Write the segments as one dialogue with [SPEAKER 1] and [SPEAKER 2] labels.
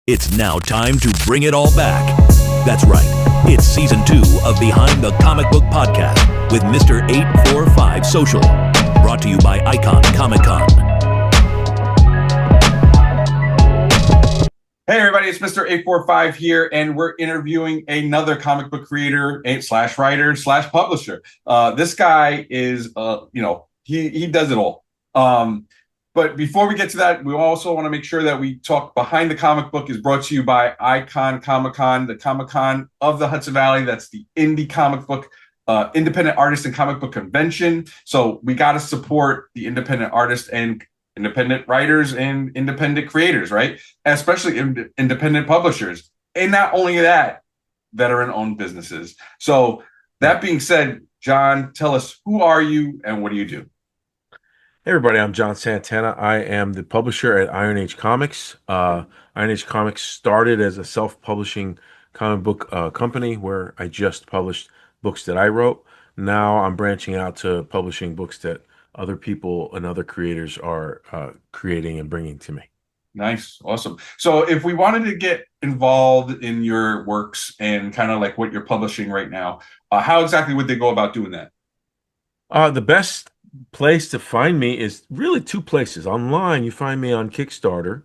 [SPEAKER 1] It's now time to bring it all back. That's right. It's season 2 of Behind the Comic Book Podcast with Mr. 845 Social. Brought to you by Icon Comic Con.
[SPEAKER 2] Hey everybody, it's Mr. 845 here, and we're interviewing another comic book creator slash writer slash publisher. This guy is, he does it all. But before we get to that, we also want to make sure that we talk Behind the Comic Book is brought to you by Icon Comic Con, the Comic Con of the Hudson Valley. That's the indie comic book, independent artist and comic book convention. So we got to support the independent artists and independent writers and independent creators, right? Especially independent publishers. And not only that, veteran-owned businesses. So that being said, John, tell us, who are you and what do you do?
[SPEAKER 3] Hey everybody, I'm John Santana. I am the publisher at Iron Age Comics. Iron Age Comics started as a self-publishing comic book company where I just published books that I wrote. Now I'm branching out to publishing books that other people and other creators are creating and bringing to me.
[SPEAKER 2] Nice. Awesome. So if we wanted to get involved in your works and kind of like what you're publishing right now, how exactly would they go about doing that?
[SPEAKER 3] The best place to find me is really two places. Online, you find me on Kickstarter.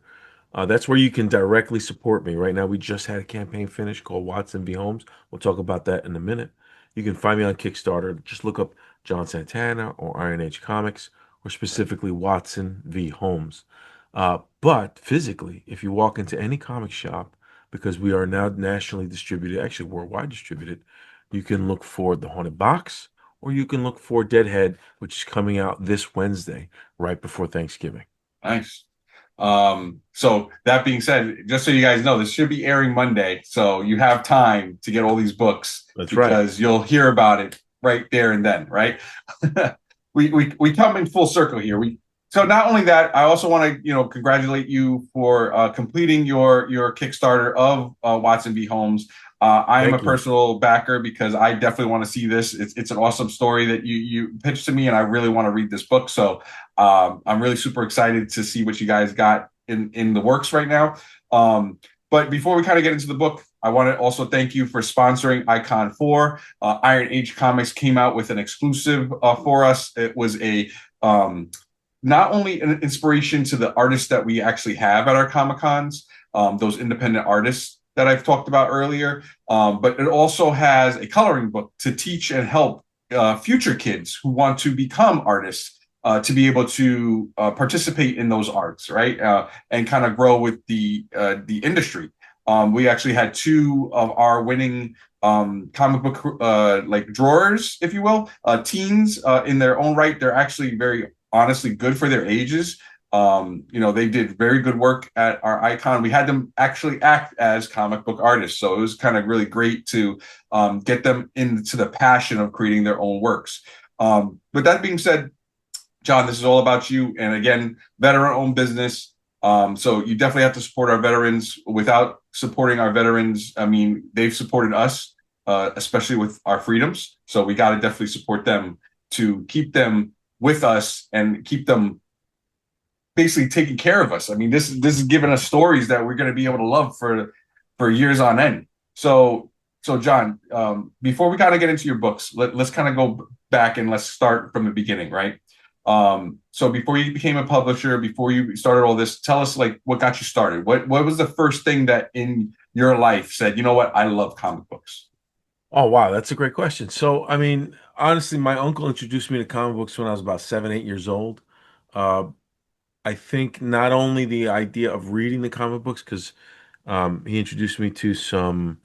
[SPEAKER 3] That's where you can directly support me. Right now, we just had a campaign finish called Watson v. Holmes. We'll talk about that in a minute. You can find me on Kickstarter. Just look up John Santana or Iron Age Comics, or specifically Watson v. Holmes. But physically, if you walk into any comic shop, because we are now nationally distributed, actually worldwide distributed, you can look for The Haunted Box, or you can look for Deadhead, which is coming out this Wednesday, right before Thanksgiving.
[SPEAKER 2] Nice. So that being said, just so you guys know, this should be airing Monday, so you have time to get all these books.
[SPEAKER 3] That's
[SPEAKER 2] because you'll hear about it right there and then, right? we come in full circle here. So not only that, I also want to congratulate you for completing your Kickstarter of Watson v. Holmes. I am a personal backer because I definitely want to see this. It's an awesome story that you pitched to me, and I really want to read this book. So I'm really super excited to see what you guys got in the works right now. But before we kind of get into the book, I want to also thank you for sponsoring Icon 4. Iron Age Comics came out with an exclusive for us. It was not only an inspiration to the artists that we actually have at our Comic Cons, those independent artists that I've talked about earlier, but it also has a coloring book to teach and help future kids who want to become artists to be able to participate in those arts, right? And kind of grow with the industry. We actually had two of our winning comic book like drawers, if you will, teens in their own right. They're actually very honestly good for their ages. They did very good work at our Icon. We had them actually act as comic book artists. So it was kind of really great to get them into the passion of creating their own works. But that being said, John, this is all about you. And again, veteran-owned business. So you definitely have to support our veterans. Without supporting our veterans, I mean, they've supported us, especially with our freedoms. So we got to definitely support them to keep them with us and keep them basically taking care of us. I mean, this is giving us stories that we're going to be able to love for years on end. So John, before we kind of get into your books, let's kind of go back and let's start from the beginning, right? So before you became a publisher, before you started all this, tell us like what got you started. What was the first thing that in your life said, you know what, I love comic books?
[SPEAKER 3] Oh, wow, that's a great question. So, I mean, honestly, my uncle introduced me to comic books when I was about 7, 8 years old. Uh, I think not only the idea of reading the comic books, because he introduced me to some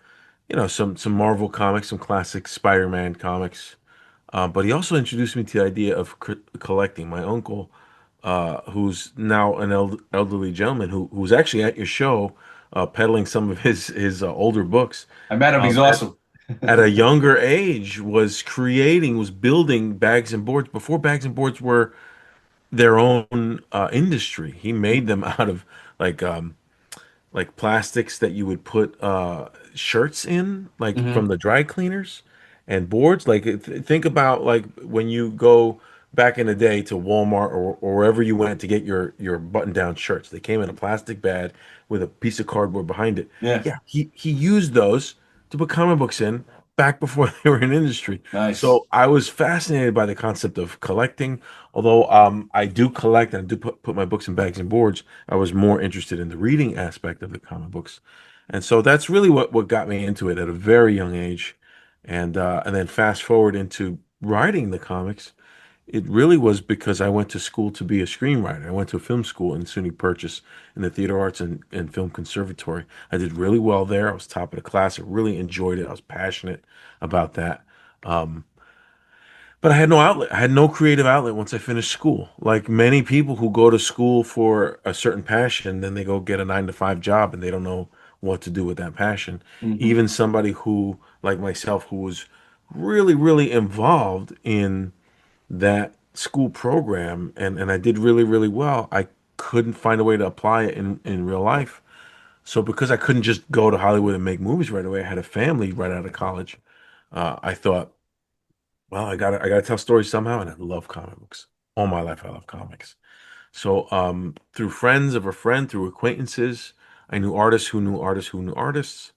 [SPEAKER 3] Marvel comics, some classic Spider-Man comics, but he also introduced me to the idea of collecting. My uncle, who's now an elderly gentleman, who was actually at your show, peddling some of his older books.
[SPEAKER 2] I met him. He's awesome.
[SPEAKER 3] At a younger age, was building bags and boards before bags and boards were their own industry. He made them out of like plastics that you would put shirts in, like from the dry cleaners, and boards. Like think about like when you go back in the day to Walmart or wherever you went to get your button-down shirts. They came in a plastic bag with a piece of cardboard behind it.
[SPEAKER 2] Yeah.
[SPEAKER 3] Yeah, he used those to put comic books in back before they were in industry.
[SPEAKER 2] Nice.
[SPEAKER 3] So I was fascinated by the concept of collecting. Although I do collect and I do put my books in bags and boards, I was more interested in the reading aspect of the comic books. And so that's really what got me into it at a very young age. And then fast forward into writing the comics, it really was because I went to school to be a screenwriter. I went to a film school in SUNY Purchase in the Theater Arts and Film Conservatory. I did really well there. I was top of the class. I really enjoyed it. I was passionate about that. Um, but I had no outlet. I had no creative outlet once I finished school. Like many people who go to school for a certain passion, then they go get a 9 to 5 job and they don't know what to do with that passion.
[SPEAKER 2] Hmm.
[SPEAKER 3] Even somebody who, like myself, who was really, really involved in that school program and I did really, really well, I couldn't find a way to apply it in real life. So because I couldn't just go to Hollywood and make movies right away, I had a family right out of college. I thought, well, I gotta tell stories somehow, and I love comic books. All my life, I love comics. So through friends of a friend, through acquaintances, I knew artists who knew artists who knew artists,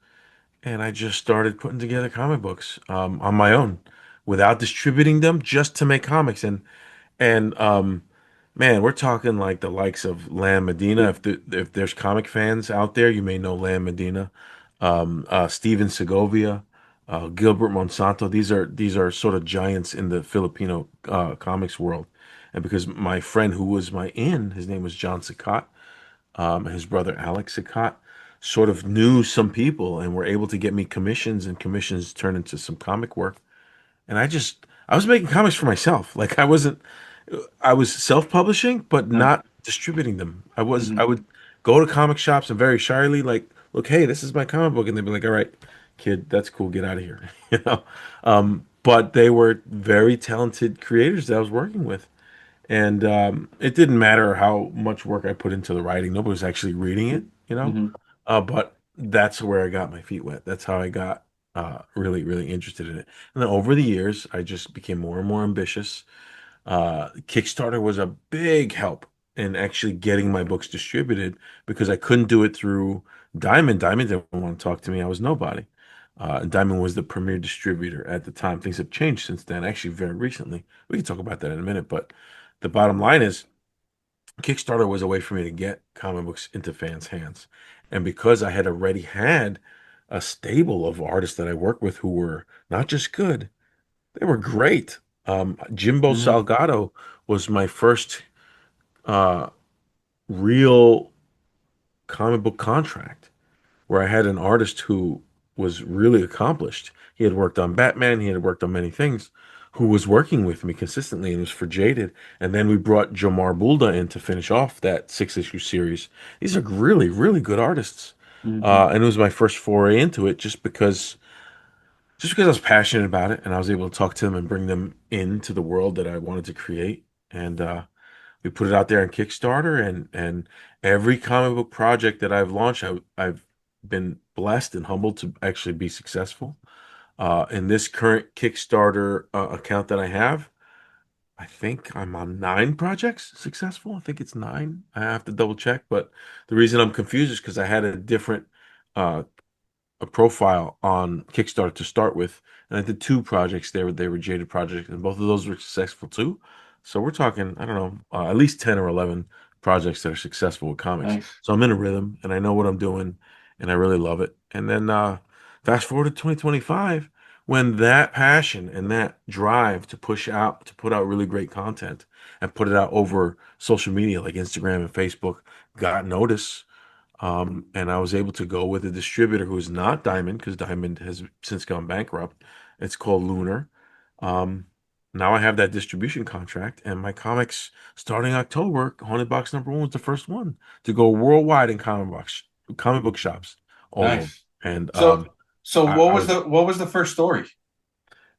[SPEAKER 3] and I just started putting together comic books on my own without distributing them, just to make comics. And man, we're talking like the likes of Lam Medina. If there's comic fans out there, you may know Lam Medina, Steven Segovia, Gilbert Monsanto. These are sort of giants in the Filipino comics world. And because my friend who was my his name was John Sakat, and his brother Alex Sakat, sort of knew some people and were able to get me commissions, and commissions turned into some comic work. And I was making comics for myself. Like I was self-publishing, but
[SPEAKER 2] Yeah.
[SPEAKER 3] not distributing them. I
[SPEAKER 2] Hmm.
[SPEAKER 3] would go to comic shops and very shyly like, look, hey, this is my comic book, and they'd be like, all right, kid, that's cool, get out of here, you know. But they were very talented creators that I was working with, and it didn't matter how much work I put into the writing. Nobody was actually reading it, you know.
[SPEAKER 2] Hmm.
[SPEAKER 3] But that's where I got my feet wet. That's how I got really, really interested in it. And then over the years, I just became more and more ambitious. Kickstarter was a big help in actually getting my books distributed because I couldn't do it through Diamond. Diamond didn't want to talk to me. I was nobody. Diamond was the premier distributor at the time. Things have changed since then, actually, very recently. We can talk about that in a minute. But the bottom line is, Kickstarter was a way for me to get comic books into fans' hands. And because I had already had a stable of artists that I worked with who were not just good, they were great. Jimbo
[SPEAKER 2] Hmm.
[SPEAKER 3] Salgado was my first uh, real comic book contract where I had an artist who was really accomplished. He had worked on Batman, he had worked on many things, who was working with me consistently and was for Jaded. And then we brought Jomar Bulda in to finish off that 6 issue series. These are really, really good artists.
[SPEAKER 2] Hmm.
[SPEAKER 3] And it was my first foray into it just because I was passionate about it and I was able to talk to them and bring them into the world that I wanted to create. And we put it out there on Kickstarter, and every comic book project that I've launched, I've been blessed and humbled to actually be successful. In this current Kickstarter account that I have, I think I'm on 9 projects successful. I think it's 9. I have to double check, but the reason I'm confused is because I had a different uh, a profile on Kickstarter to start with, and I did 2 projects there. They were Jaded projects, and both of those were successful too. So we're talking, I don't know, at least 10 or 11 projects that are successful with comics.
[SPEAKER 2] Nice.
[SPEAKER 3] So I'm in a rhythm, and I know what I'm doing, and I really love it. And then fast forward to 2025, when that passion and that drive to push out, to put out really great content and put it out over social media like Instagram and Facebook got notice, and I was able to go with a distributor who's not Diamond because Diamond has since gone bankrupt. It's called Lunar. Um, Now I have that distribution contract, and my comics starting October, Haunted Box #1 was the first one to go worldwide in comic book shops all over.
[SPEAKER 2] Nice.
[SPEAKER 3] And
[SPEAKER 2] So, so
[SPEAKER 3] I was
[SPEAKER 2] what was the first story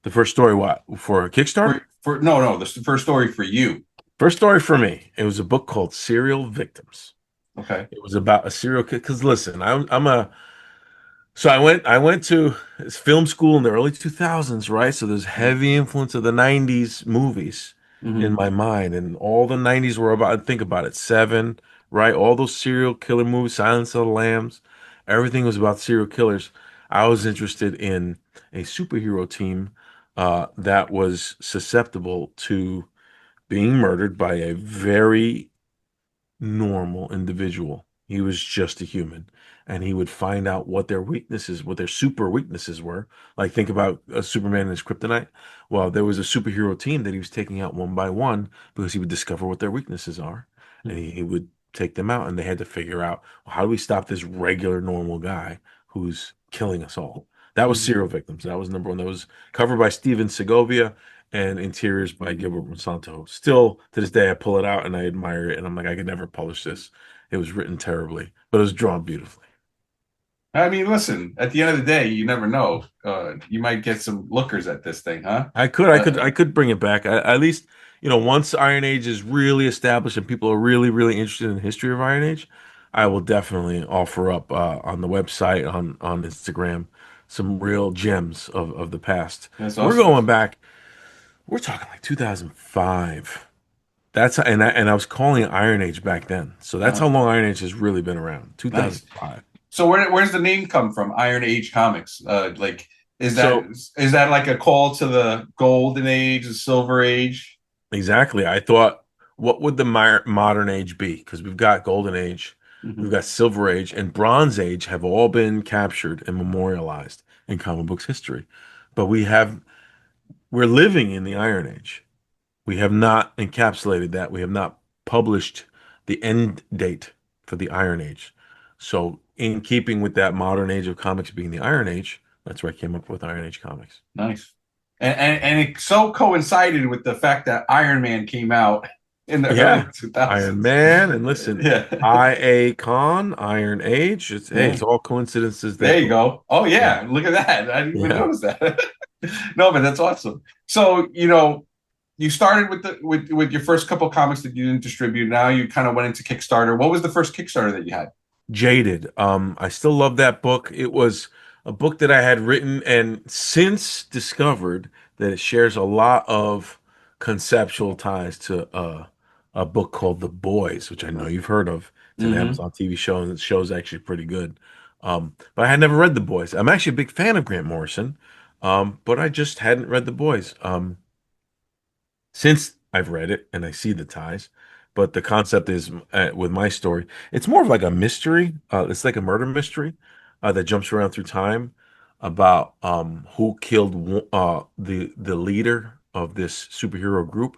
[SPEAKER 3] the first story what for Kickstarter?
[SPEAKER 2] for no, no, the first story for you?
[SPEAKER 3] First story for me. It was a book called Serial Victims.
[SPEAKER 2] Okay.
[SPEAKER 3] It was about a serial killer. Because listen, I'm a So I went to film school in the early 2000s, right? So there's heavy influence of the 90s movies. in
[SPEAKER 2] Hmm.
[SPEAKER 3] my mind, and all the 90s were about, think about it, Seven, right? All those serial killer movies, Silence of the Lambs, everything was about serial killers. I was interested in a superhero team that was susceptible to being murdered by a very normal individual. He was just a human. And he would find out what their weaknesses, what their super weaknesses were. Like, think about Superman and his kryptonite. Well, there was a superhero team that he was taking out one by one because he would discover what their weaknesses are. And he would take them out. And they had to figure out, well, how do we stop this regular, normal guy who's killing us all? That was Serial Victims. That was number one. That was covered by Steven Segovia and interiors by Gilbert Monsanto. Still to this day, I pull it out and I admire it, and I'm like, I could never publish this. It was written terribly, but it was drawn beautifully.
[SPEAKER 2] I mean, listen, at the end of the day, you never know. You might get some lookers at this thing, huh?
[SPEAKER 3] I could, I could,
[SPEAKER 2] Uh,
[SPEAKER 3] I could bring it back. At least, once Iron Age is really established and people are really, really interested in the history of Iron Age, I will definitely offer up on the website, on Instagram, some real gems of the past.
[SPEAKER 2] that's
[SPEAKER 3] We're
[SPEAKER 2] awesome.
[SPEAKER 3] going back. We're talking like 2005. And I was calling it Iron Age back then. So that's
[SPEAKER 2] Uh,
[SPEAKER 3] how long Iron Age has really been around.
[SPEAKER 2] nice.
[SPEAKER 3] 2005.
[SPEAKER 2] So where's the name come from? Iron Age Comics. Like, is that
[SPEAKER 3] So
[SPEAKER 2] is that like a call to the Golden Age, the Silver Age?
[SPEAKER 3] exactly. I thought, what would the modern age be? Because we've got Golden Age, we've
[SPEAKER 2] Hmm.
[SPEAKER 3] got Silver Age, and Bronze Age have all been captured and memorialized in comic books history. But we're living in the Iron Age. We have not encapsulated that. We have not published the end date for the Iron Age. So, in keeping with that modern age of comics being the Iron Age, that's where I came up with Iron Age comics.
[SPEAKER 2] Nice. And it so coincided with the fact that Iron Man came out in the early
[SPEAKER 3] Yeah, Iron
[SPEAKER 2] 2000s.
[SPEAKER 3] Man, and listen,
[SPEAKER 2] Yeah.
[SPEAKER 3] IA Con, Iron Age. Hey,
[SPEAKER 2] Yeah.
[SPEAKER 3] it's all coincidences
[SPEAKER 2] There
[SPEAKER 3] that.
[SPEAKER 2] you go. Oh
[SPEAKER 3] Yeah,
[SPEAKER 2] yeah, look at that. I didn't even
[SPEAKER 3] yeah.
[SPEAKER 2] notice that. No, but that's awesome. So, you started with with your first couple comics that you didn't distribute. Now you kind of went into Kickstarter. What was the first Kickstarter that you had?
[SPEAKER 3] Jaded. I still love that book. It was a book that I had written and since discovered that it shares a lot of conceptual ties to a book called The Boys, which I know you've heard of. It's an
[SPEAKER 2] Hmm.
[SPEAKER 3] Amazon TV show, and the show's actually pretty good. But I had never read The Boys. I'm actually a big fan of Grant Morrison, but I just hadn't read The Boys. Since I've read it and I see the ties, but the concept is with my story, it's more of like a mystery. It's like a murder mystery that jumps around through time about who killed the leader of this superhero group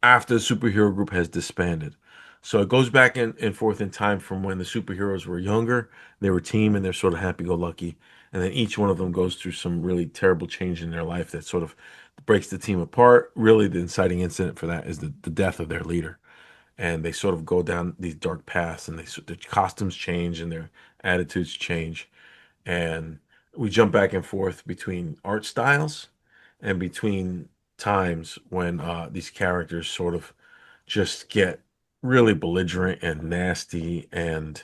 [SPEAKER 3] after the superhero group has disbanded. So it goes back and forth in time from when the superheroes were younger, they were a team and they're sort of happy-go-lucky, and then each one of them goes through some really terrible change in their life that sort of breaks the team apart. Really, the inciting incident for that is the death of their leader. And they sort of go down these dark paths, and their costumes change and their attitudes change. And we jump back and forth between art styles and between times when these characters sort of just get really belligerent and nasty. And,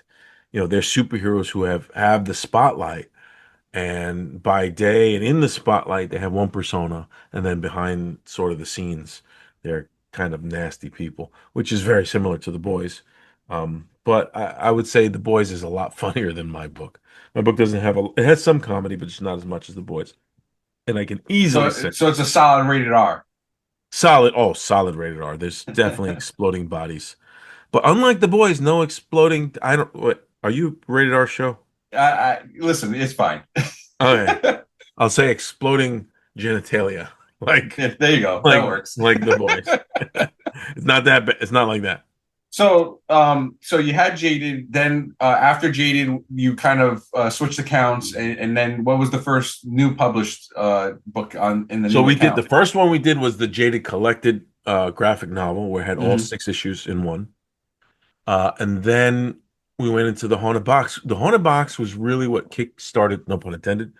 [SPEAKER 3] they're superheroes who have the spotlight, and by day and in the spotlight, they have one persona, and then behind sort of the scenes, they're kind of nasty people, which is very similar to The Boys. But I would say The Boys is a lot funnier than my book. My book doesn't have it has some comedy, but it's not as much as The Boys. And I can easily say
[SPEAKER 2] So it's a solid rated R.
[SPEAKER 3] solid rated R. There's definitely exploding bodies. But unlike The Boys, no exploding. I don't, what, are you rated R show?
[SPEAKER 2] Listen, it's fine.
[SPEAKER 3] Okay. I'll say exploding genitalia, like
[SPEAKER 2] Yeah, there you go. That
[SPEAKER 3] like
[SPEAKER 2] works.
[SPEAKER 3] like the boys. It's not that bad. It's not like that.
[SPEAKER 2] So, so you had Jaded. Then after Jaded, you kind of switched accounts, and then what was the first new published book on in the
[SPEAKER 3] So
[SPEAKER 2] new
[SPEAKER 3] we did
[SPEAKER 2] account?
[SPEAKER 3] the first one we did was the Jaded Collected graphic novel, where it had all
[SPEAKER 2] Hmm.
[SPEAKER 3] 6 issues in one. And then we went into the Haunted Box. The Haunted Box was really what kick-started, no pun intended,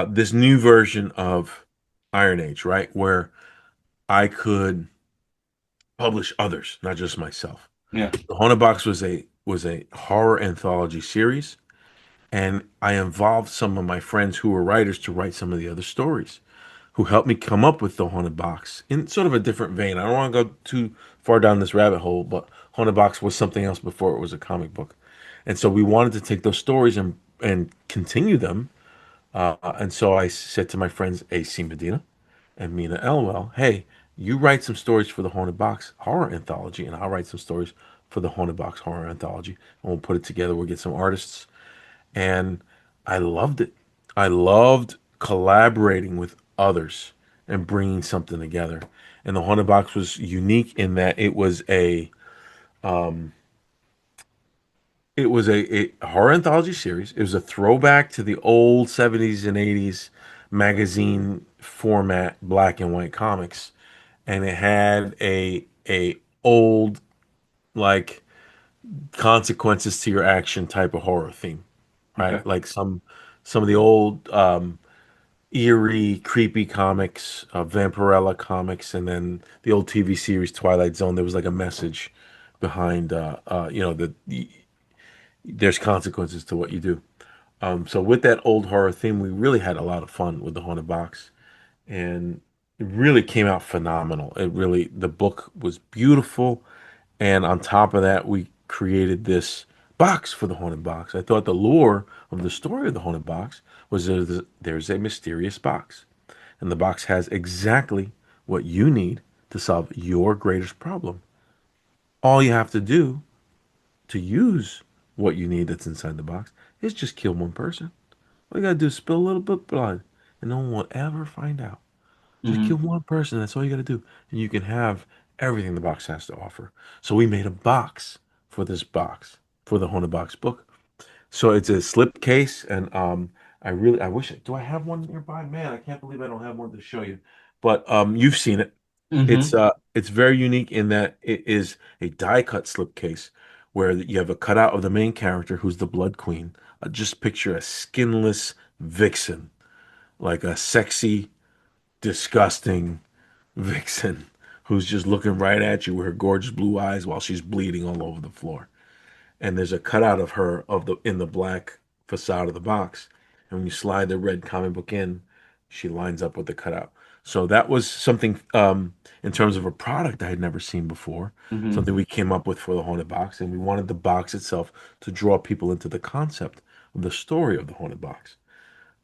[SPEAKER 3] this new version of Iron Age, right? Where I could publish others, not just myself.
[SPEAKER 2] Yeah.
[SPEAKER 3] The Haunted Box was a horror anthology series, and I involved some of my friends who were writers to write some of the other stories. who helped me come up with the Haunted Box in sort of a different vein. I don't want to go too far down this rabbit hole, but Haunted Box was something else before it was a comic book. And so we wanted to take those stories and continue them. And so I said to my friends AC Medina and Mina Elwell, hey, you write some stories for the Haunted Box horror anthology, and I'll write some stories for the Haunted Box horror anthology. And we'll put it together. We'll get some artists. And I loved it. I loved collaborating with others and bringing something together. And the Haunted Box was unique in that it was a horror anthology series. It was a throwback to the old 70s and 80s magazine format, black and white comics. And it had a old like consequences to your action type of horror theme,
[SPEAKER 2] Okay.
[SPEAKER 3] right? Like some of the old eerie, creepy comics, Vampirella comics, and then the old TV series Twilight Zone. There was like a message behind, there's consequences to what you do. So with that old horror theme, we really had a lot of fun with the Haunted Box, and it really came out phenomenal. The book was beautiful, and on top of that, we created this box for the Haunted Box. I thought the lore of the story of the Haunted Box was there's a mysterious box, and the box has exactly what you need to solve your greatest problem. All you have to do to use what you need that's inside the box is just kill one person. All you gotta do is spill a little bit of blood, and no one will ever find out. Just kill
[SPEAKER 2] Hmm.
[SPEAKER 3] one person. That's all you gotta do, and you can have everything the box has to offer. So we made a box for this box for the Haunted Box book. So it's a slip case, and I wish do I have one nearby? Man, I can't believe I don't have one to show you. But you've seen it.
[SPEAKER 2] Hmm.
[SPEAKER 3] It's very unique in that it is a die cut slipcase where you have a cutout of the main character who's the Blood Queen. Just picture a skinless vixen, like a sexy, disgusting vixen who's just looking right at you with her gorgeous blue eyes while she's bleeding all over the floor. And there's a cutout of her of the in the black facade of the box. And when you slide the red comic book in, she lines up with the cutout. So that was something in terms of a product I had never seen before,
[SPEAKER 2] Hmm.
[SPEAKER 3] something we came up with for the Haunted Box, and we wanted the box itself to draw people into the concept of the story of the Haunted Box.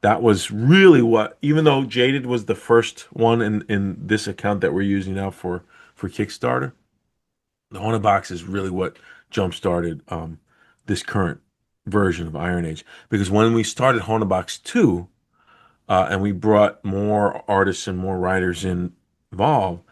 [SPEAKER 3] That was really what, even though Jaded was the first one in this account that we're using now for Kickstarter, the Haunted Box is really what jump started this current version of Iron Age. Because when we started Haunted Box 2, and we brought more artists and more writers involved,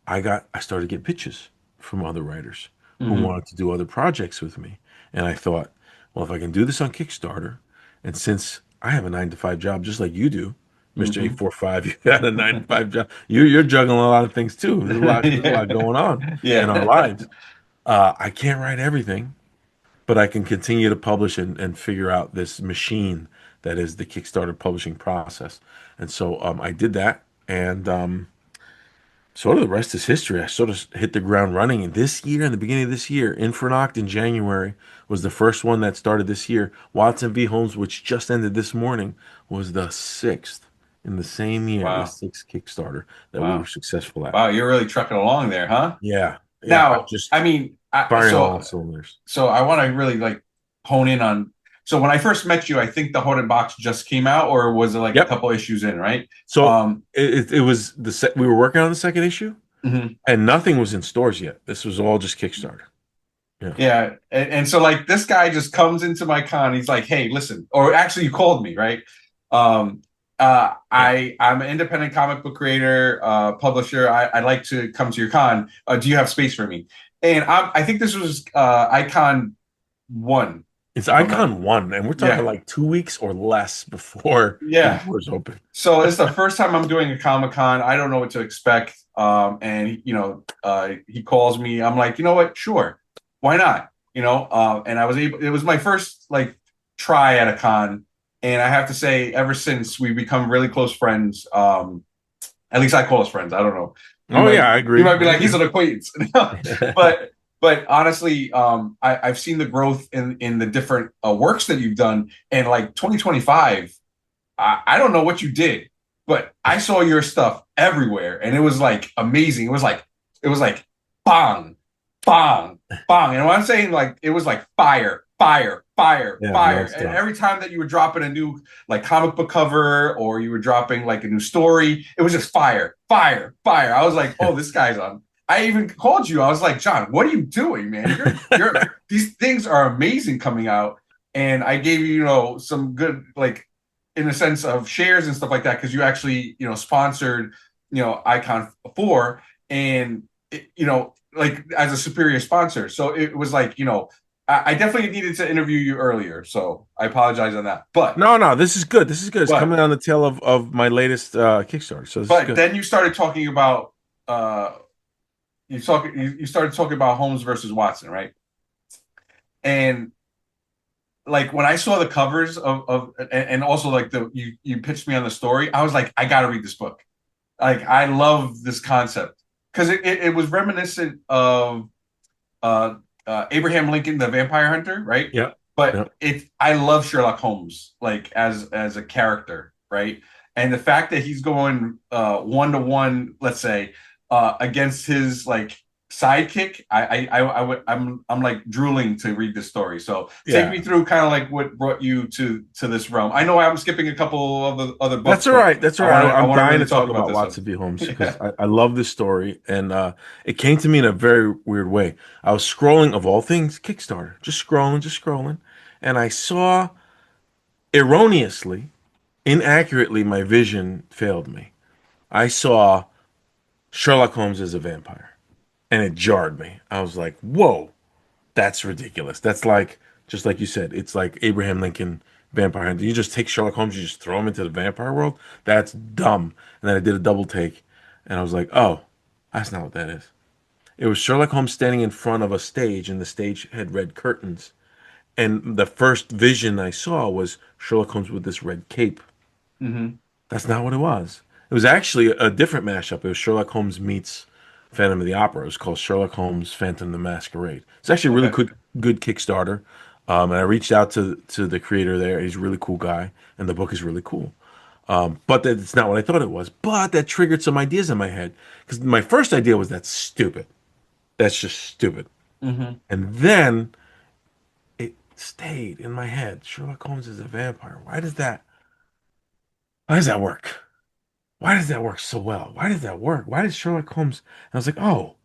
[SPEAKER 3] I started getting pitches from other writers who
[SPEAKER 2] Hmm.
[SPEAKER 3] wanted to do other projects with me. And I thought, well, if I can do this on Kickstarter, and since I have a 9 to 5 job just like you do, Mr.
[SPEAKER 2] Hmm.
[SPEAKER 3] 845, you got a 9 to 5 job. You're juggling a lot of things too. There's a lot
[SPEAKER 2] Yeah.
[SPEAKER 3] going on in our
[SPEAKER 2] Yeah.
[SPEAKER 3] lives. I can't write everything, but I can continue to publish and figure out this machine that is the Kickstarter publishing process. And so I did that, and sort of the rest is history. I sort of hit the ground running. And this year, in the beginning of this year, Infernoct in January was the first one that started this year. Watson v. Holmes, which just ended this morning, was the sixth in the same year, the
[SPEAKER 2] Wow.
[SPEAKER 3] sixth Kickstarter that we were
[SPEAKER 2] Wow.
[SPEAKER 3] successful at.
[SPEAKER 2] Wow. You're really trucking along there, huh?
[SPEAKER 3] Yeah, yeah, I'm
[SPEAKER 2] Now,
[SPEAKER 3] just
[SPEAKER 2] I mean,
[SPEAKER 3] firing on all cylinders.
[SPEAKER 2] so I want to really like hone in on. So when I first met you, I think the Haunted Box just came out, or was it like a
[SPEAKER 3] Yep.
[SPEAKER 2] couple issues in, right?
[SPEAKER 3] So
[SPEAKER 2] Um,
[SPEAKER 3] it was we were working on the second issue,
[SPEAKER 2] mhm.
[SPEAKER 3] and nothing was in stores yet. This was all just Kickstarter. Yeah.
[SPEAKER 2] Yeah, and so like this guy just comes into my con. He's like, "Hey, listen," or actually, you called me, right? Um,
[SPEAKER 3] Yeah.
[SPEAKER 2] I'm an independent comic book creator, publisher. I'd like to come to your con. Do you have space for me? And I think this was Icon one,
[SPEAKER 3] It's
[SPEAKER 2] if I'm not.
[SPEAKER 3] Icon 1, and we're talking
[SPEAKER 2] Yeah,
[SPEAKER 3] like 2 weeks or less before the
[SPEAKER 2] yeah.
[SPEAKER 3] doors open.
[SPEAKER 2] So it's the first time I'm doing a Comic Con. I don't know what to expect. And he calls me. I'm like, you know what? Sure, why not? And I was able. It was my first like try at a con, and I have to say, ever since we've become really close friends. At least I call us friends. I don't know. You
[SPEAKER 3] Oh yeah,
[SPEAKER 2] might
[SPEAKER 3] I
[SPEAKER 2] you
[SPEAKER 3] agree.
[SPEAKER 2] might be
[SPEAKER 3] I
[SPEAKER 2] like he's
[SPEAKER 3] agree.
[SPEAKER 2] an acquaintance, but honestly, I've seen the growth in the different works that you've done, and like 2025. I don't know what you did, but I saw your stuff everywhere, and it was like amazing. It was like bang, bang, bang. And what I'm saying, like, it was like fire, fire, fire,
[SPEAKER 3] Yeah,
[SPEAKER 2] fire. And
[SPEAKER 3] nonstop.
[SPEAKER 2] every time that you were dropping a new like comic book cover or you were dropping like a new story, it was just fire, fire, fire. I was like, oh, this guy's on. I even called you. I was like, John, what are you doing, man? You're these things are amazing coming out. And I gave you, some good, like, in the sense of shares and stuff like that, because you actually, sponsored, Icon 4, and like, as a superior sponsor. So it was like, I definitely needed to interview you earlier. So I apologize on that. But
[SPEAKER 3] No, no, this is good. This is good. It's
[SPEAKER 2] but
[SPEAKER 3] coming on the tail of my latest Kickstarter, so this is
[SPEAKER 2] but
[SPEAKER 3] good.
[SPEAKER 2] then you started talking about you started talking about Holmes versus Watson, right? And like when I saw the covers and also like you pitched me on the story, I was like, I gotta read this book. Like, I love this concept because it was reminiscent of uh, Abraham Lincoln, the Vampire Hunter, right?
[SPEAKER 3] Yeah,
[SPEAKER 2] But
[SPEAKER 3] yeah.
[SPEAKER 2] I love Sherlock Holmes like as a character, right? And the fact that he's going 1-to-1, let's say, against his like sidekick, I'm like drooling to read this story. So take me
[SPEAKER 3] Yeah.
[SPEAKER 2] through kind of like what brought you to this realm. I know I'm skipping a couple of the other books,
[SPEAKER 3] That's all
[SPEAKER 2] but
[SPEAKER 3] right. That's all
[SPEAKER 2] I
[SPEAKER 3] right.
[SPEAKER 2] want to I
[SPEAKER 3] I'm
[SPEAKER 2] want to
[SPEAKER 3] dying
[SPEAKER 2] really
[SPEAKER 3] to
[SPEAKER 2] talk
[SPEAKER 3] talk
[SPEAKER 2] about
[SPEAKER 3] about
[SPEAKER 2] this one.
[SPEAKER 3] Watson v. Holmes because
[SPEAKER 2] Yeah.
[SPEAKER 3] I love this story, and it came to me in a very weird way. I was scrolling, of all things, Kickstarter, just scrolling, and I saw erroneously, inaccurately, my vision failed me. I saw Sherlock Holmes as a vampire, and it jarred me. I was like, "Whoa, that's ridiculous. That's like, just like you said, it's like Abraham Lincoln Vampire Hunter. You just take Sherlock Holmes, you just throw him into the vampire world. That's dumb." And then I did a double take, and I was like, "Oh, that's not what that is." It was Sherlock Holmes standing in front of a stage, and the stage had red curtains. And the first vision I saw was Sherlock Holmes with this red cape.
[SPEAKER 2] Hmm.
[SPEAKER 3] That's not what it was. It was actually a different mashup. It was Sherlock Holmes meets Phantom of the Opera. It was called Sherlock Holmes Phantom of the Masquerade. It's actually a really
[SPEAKER 2] Okay.
[SPEAKER 3] good Kickstarter. And I reached out to the creator there. He's a really cool guy, and the book is really cool. But it's not what I thought it was. But that triggered some ideas in my head because my first idea was that's stupid. That's just stupid.
[SPEAKER 2] Hmm.
[SPEAKER 3] And then it stayed in my head. Sherlock Holmes is a vampire. Why does that? Why does that work? Why does that work so well? Why does that work? Why does Sherlock Holmes? And I was like, oh,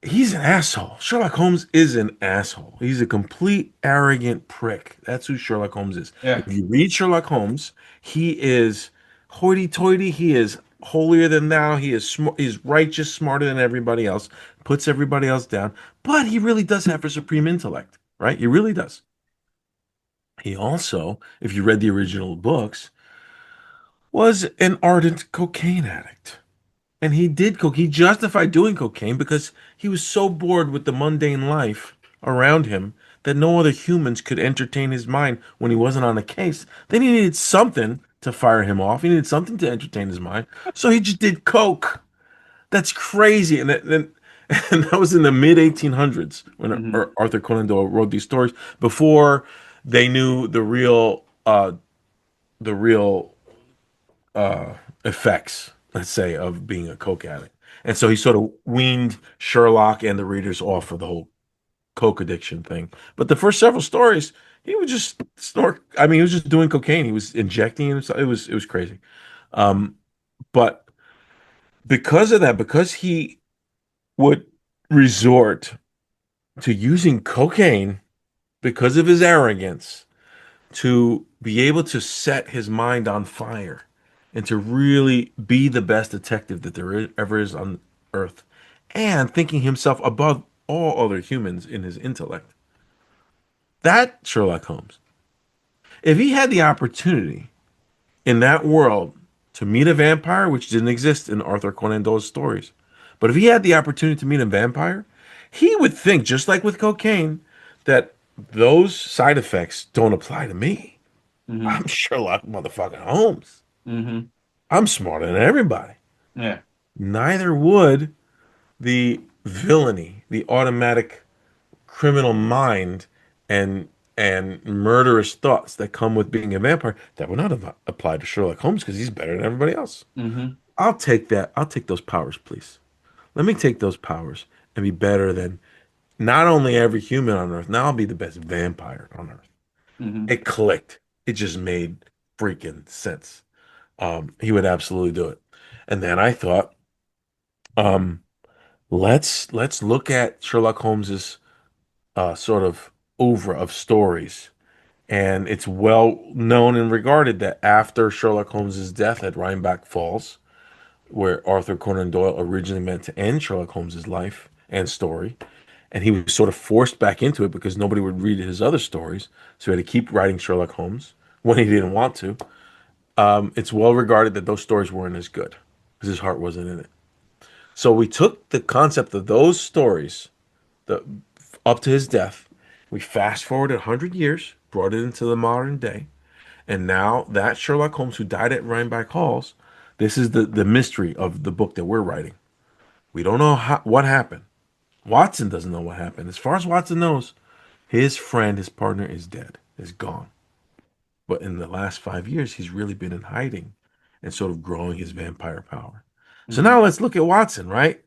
[SPEAKER 3] he's an asshole. Sherlock Holmes is an asshole. He's a complete arrogant prick. That's who Sherlock Holmes is.
[SPEAKER 2] Yeah.
[SPEAKER 3] If you read Sherlock Holmes, he is hoity-toity. He is holier than thou. He is smart. He's righteous, smarter than everybody else. Puts everybody else down. But he really does have a supreme intellect, right? He really does. He also, if you read the original books, was an ardent cocaine addict. And he did coke. He justified doing cocaine because he was so bored with the mundane life around him that no other humans could entertain his mind when he wasn't on a case. Then he needed something to fire him off. He needed something to entertain his mind. So he just did coke. That's crazy. And that was in the mid 1800s when
[SPEAKER 2] Hmm.
[SPEAKER 3] Arthur Conan Doyle wrote these stories before they knew the real effects, let's say, of being a coke addict. And so he sort of weaned Sherlock and the readers off of the whole coke addiction thing. But the first several stories, he would just snort. I mean, he was just doing cocaine. He was injecting himself. It was crazy. Um, but because of that, because he would resort to using cocaine because of his arrogance, to be able to set his mind on fire and to really be the best detective that ever is on earth and thinking himself above all other humans in his intellect. That Sherlock Holmes. If he had the opportunity in that world to meet a vampire, which didn't exist in Arthur Conan Doyle's stories, but if he had the opportunity to meet a vampire, he would think, just like with cocaine, that those side effects don't apply to me.
[SPEAKER 2] Hmm.
[SPEAKER 3] I'm Sherlock motherfucking Holmes.
[SPEAKER 2] Hmm.
[SPEAKER 3] I'm smarter than everybody.
[SPEAKER 2] Yeah.
[SPEAKER 3] Neither would the villainy, the automatic criminal mind, and and murderous thoughts that come with being a vampire that would not have applied to Sherlock Holmes because he's better than everybody else.
[SPEAKER 2] Hmm.
[SPEAKER 3] I'll take that. I'll take those powers, please. Let me take those powers and be better than not only every human on Earth. Now I'll be the best vampire on Earth.
[SPEAKER 2] Hmm.
[SPEAKER 3] It clicked. It just made freaking sense. He would absolutely do it. And then I thought, um, let's look at Sherlock Holmes's sort of oeuvre of stories. And it's well known and regarded that after Sherlock Holmes's death at Rhinebeck Falls, where Arthur Conan Doyle originally meant to end Sherlock Holmes's life and story, and he was sort of forced back into it because nobody would read his other stories, so he had to keep writing Sherlock Holmes when he didn't want to. It's well regarded that those stories weren't as good because his heart wasn't in it. So we took the concept of those stories, the up to his death, we fast forwarded 100 years, brought it into the modern day, and now that Sherlock Holmes who died at Rhinebeck Halls, this is the mystery of the book that we're writing. We don't know what happened. Watson doesn't know what happened. As far as Watson knows, his friend, his partner is dead, is gone. But in the last 5 years, he's really been in hiding and sort of growing his vampire power. So
[SPEAKER 2] Hmm.
[SPEAKER 3] now let's look at Watson, right?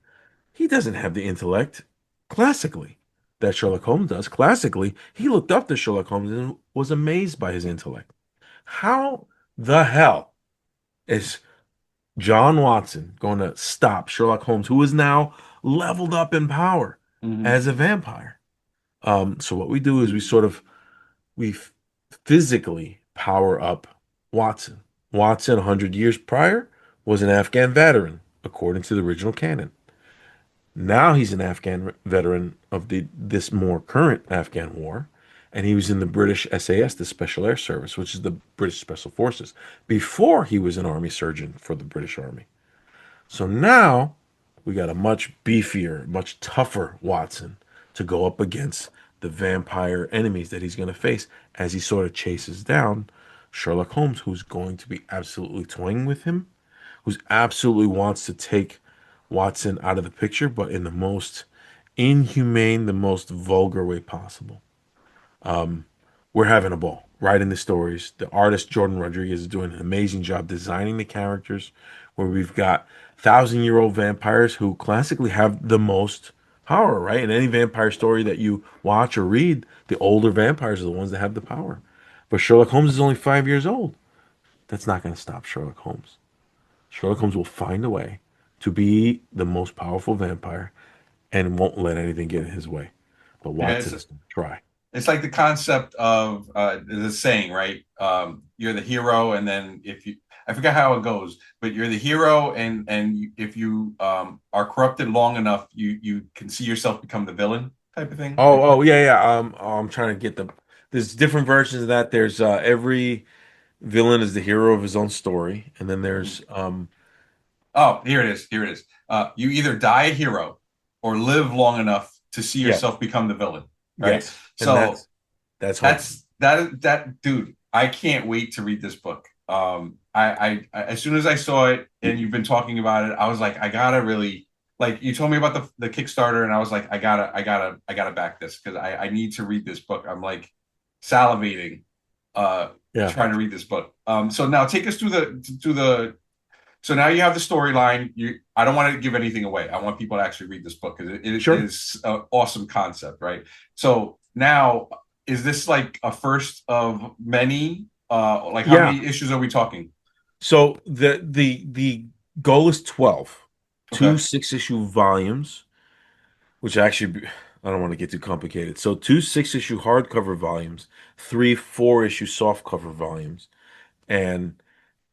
[SPEAKER 3] He doesn't have the intellect classically that Sherlock Holmes does. Classically, he looked up to Sherlock Holmes and was amazed by his intellect. How the hell is John Watson going to stop Sherlock Holmes, who is now leveled up in power
[SPEAKER 2] Hmm.
[SPEAKER 3] as a vampire? So what we do is we physically power up Watson. Watson, 100 years prior, was an Afghan veteran, according to the original canon. Now he's an Afghan veteran of this more current Afghan war, and he was in the British SAS, the Special Air Service, which is the British Special Forces, before he was an army surgeon for the British Army. So now we got a much beefier, much tougher Watson to go up against the vampire enemies that he's going to face as he sort of chases down Sherlock Holmes, who's going to be absolutely toying with him, who's absolutely wants to take Watson out of the picture, but in the most inhumane, the most vulgar way possible. We're having a ball writing the stories. The artist Jordan Rodriguez is doing an amazing job designing the characters, where we've got 1,000-year-old vampires who classically have the most power, right? In any vampire story that you watch or read, the older vampires are the ones that have the power. But Sherlock Holmes is only 5 years old. That's not going to stop Sherlock Holmes. Sherlock Holmes will find a way to be the most powerful vampire and won't let anything get in his way. But
[SPEAKER 2] Yeah,
[SPEAKER 3] Watson is going to try.
[SPEAKER 2] it's like the concept of the saying, right? You're the hero, and then if you, I forget how it goes, but you're the hero, and if you are corrupted long enough, you can see yourself become the villain type of thing.
[SPEAKER 3] Oh, yeah, yeah. I'm trying to get the. There's different versions of that. There's every villain is the hero of his own story, and then there's
[SPEAKER 2] Oh, here it is. Here it is. You either die a hero or live long enough to see
[SPEAKER 3] yes,
[SPEAKER 2] yourself become the villain, right?
[SPEAKER 3] yes, and
[SPEAKER 2] So
[SPEAKER 3] that's Holmes.
[SPEAKER 2] that dude. I can't wait to read this book. As soon as I saw it and you've been talking about it, I was like, I gotta really like. You told me about the Kickstarter, and I was like, I gotta back this because I need to read this book. I'm like salivating, uh,
[SPEAKER 3] Yeah,
[SPEAKER 2] trying to read this book. So now take us through the so now you have the storyline. I don't want to give anything away. I want people to actually read this book because it
[SPEAKER 3] sure.
[SPEAKER 2] is an awesome concept, right? So now, is this like a first of many? Like how
[SPEAKER 3] Yeah.
[SPEAKER 2] many issues are we talking?
[SPEAKER 3] So the goal is 12, two
[SPEAKER 2] Okay.
[SPEAKER 3] 6-issue volumes, which actually I don't want to get too complicated. So two 6-issue hardcover volumes, three 4-issue softcover volumes, and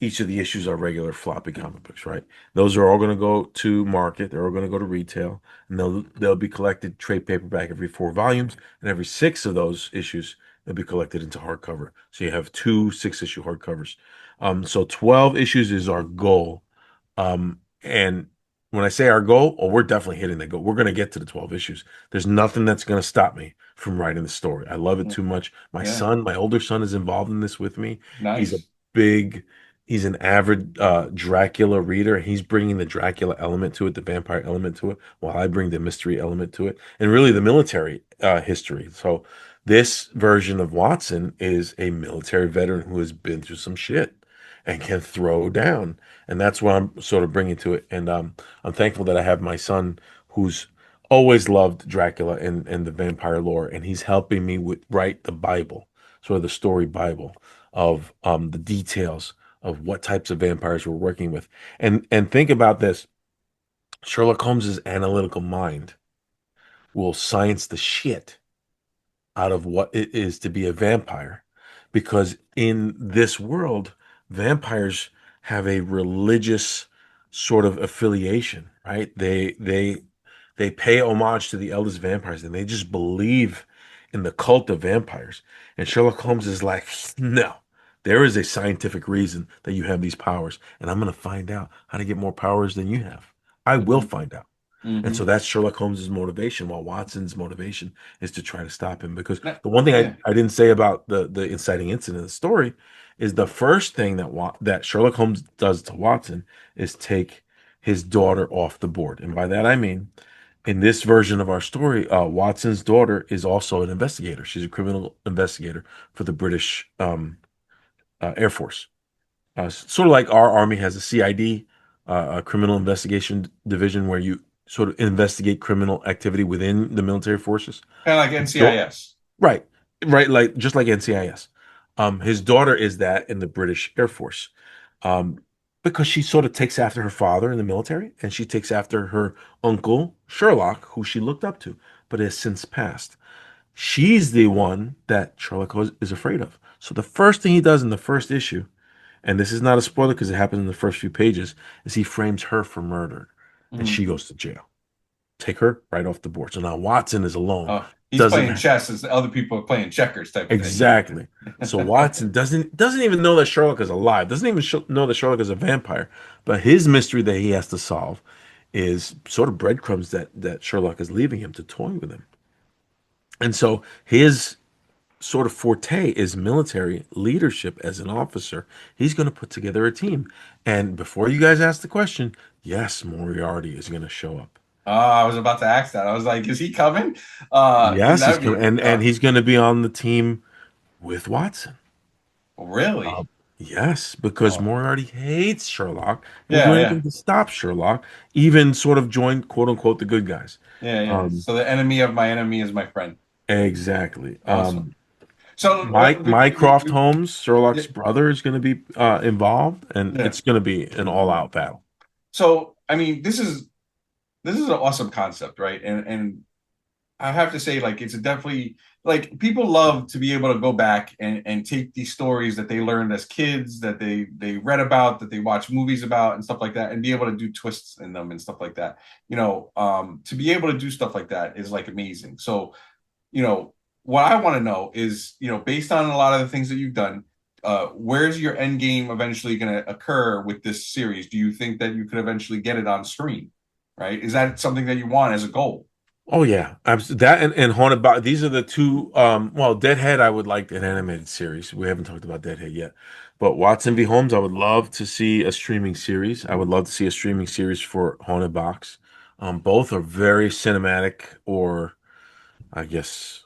[SPEAKER 3] each of the issues are regular floppy comic books, right? Those are all going to go to market. They're all going to go to retail, and they'll be collected trade paperback every 4 volumes, and every 6 of those issues they'll be collected into hardcover. So you have two 6-issue hardcovers. So 12 issues is our goal. And when I say our goal, oh, we're definitely hitting the goal. We're going to get to the 12 issues. There's nothing that's going to stop me from writing the story. I love it too much.
[SPEAKER 2] Yeah.
[SPEAKER 3] My older son, is involved in this with me. He's a
[SPEAKER 2] Nice.
[SPEAKER 3] big, he's an avid Dracula reader. He's bringing the Dracula element to it, the vampire element to it, while I bring the mystery element to it, and really the military history. So This version of Watson is a military veteran who has been through some shit and can throw down. And that's what I'm sort of bringing to it. And I'm thankful that I have my son who's always loved Dracula and the vampire lore, and he's helping me write the Bible, sort of the story Bible of the details of what types of vampires we're working with. And think about this. Sherlock Holmes's analytical mind will science the shit out of what it is to be a vampire, because in this world vampires have a religious sort of affiliation, right? They pay homage to the eldest vampires, and they just believe in the cult of vampires. And Sherlock Holmes is like, no, there is a scientific reason that you have these powers, and I'm going to find out how to get more powers than you have. I will
[SPEAKER 2] Hmm.
[SPEAKER 3] find out. And so
[SPEAKER 2] Hmm.
[SPEAKER 3] that's Sherlock Holmes's motivation, while Watson's motivation is to try to stop him. Because
[SPEAKER 2] Yeah.
[SPEAKER 3] the one thing I,
[SPEAKER 2] Yeah.
[SPEAKER 3] I didn't say about the inciting incident in the story is the first thing that Sherlock Holmes does to Watson is take his daughter off the board. And by that I mean, in this version of our story, Watson's daughter is also an investigator. She's a criminal investigator for the British Air Force. Sort of like our Army has a CID, a criminal investigation division, where you sort of investigate criminal activity within the military forces.
[SPEAKER 2] Kind of like NCIS.
[SPEAKER 3] Right, right, like just like NCIS. His daughter is that in the British Air Force, um, because she sort of takes after her father in the military, and she takes after her uncle Sherlock, who she looked up to, but has since passed. She's the one that Sherlock is afraid of. So the first thing he does in the first issue, and this is not a spoiler because it happens in the first few pages, is he frames her for murder, and
[SPEAKER 2] Mhm.
[SPEAKER 3] she goes to jail. Take her right off the board. So now Watson is alone.
[SPEAKER 2] He's
[SPEAKER 3] Doesn't
[SPEAKER 2] playing chess as the other people are playing checkers type of thing.
[SPEAKER 3] exactly. So Watson doesn't even know that Sherlock is alive. Doesn't even know that Sherlock is a vampire. But his mystery that he has to solve is sort of breadcrumbs that Sherlock is leaving him to toy with him. And so his sort of forte is military leadership as an officer. He's going to put together a team. And before you guys ask the question, yes, Moriarty is going to show up.
[SPEAKER 2] I was about to ask that. I was like, is he coming? Because
[SPEAKER 3] Yes, he's
[SPEAKER 2] that'd
[SPEAKER 3] coming,
[SPEAKER 2] be
[SPEAKER 3] and he's going to be on the team with Watson. Uh,
[SPEAKER 2] really.
[SPEAKER 3] yes, because
[SPEAKER 2] Oh,
[SPEAKER 3] Moriarty hates Sherlock, will do
[SPEAKER 2] yeah, yeah,
[SPEAKER 3] anything to stop Sherlock, even sort of join quote unquote the good guys.
[SPEAKER 2] yeah, yeah.
[SPEAKER 3] Um,
[SPEAKER 2] So the enemy of my enemy is my friend.
[SPEAKER 3] exactly.
[SPEAKER 2] Awesome. So
[SPEAKER 3] Mycroft Holmes,
[SPEAKER 2] yeah,
[SPEAKER 3] Sherlock's brother, is going to be involved, and
[SPEAKER 2] yeah.
[SPEAKER 3] it's going to be an all-out battle.
[SPEAKER 2] So I mean, this is an awesome concept, right? And I have to say, like, it's definitely like people love to be able to go back and take these stories that they learned as kids, that they read about, that they watch movies about, and stuff like that, and be able to do twists in them and stuff like that. To be able to do stuff like that is like amazing. So, what I want to know is, based on a lot of the things that you've done, where's your end game eventually going to occur with this series? Do you think that you could eventually get it on screen? Right? Is that something that you want as a goal?
[SPEAKER 3] Oh yeah, that and Haunted by these are the two. Well, Deadhead, I would like an animated series. We haven't talked about Deadhead yet, but Watson v Holmes, I would love to see a streaming series. I would love to see a streaming series for Haunted Box. Both are very cinematic, or I guess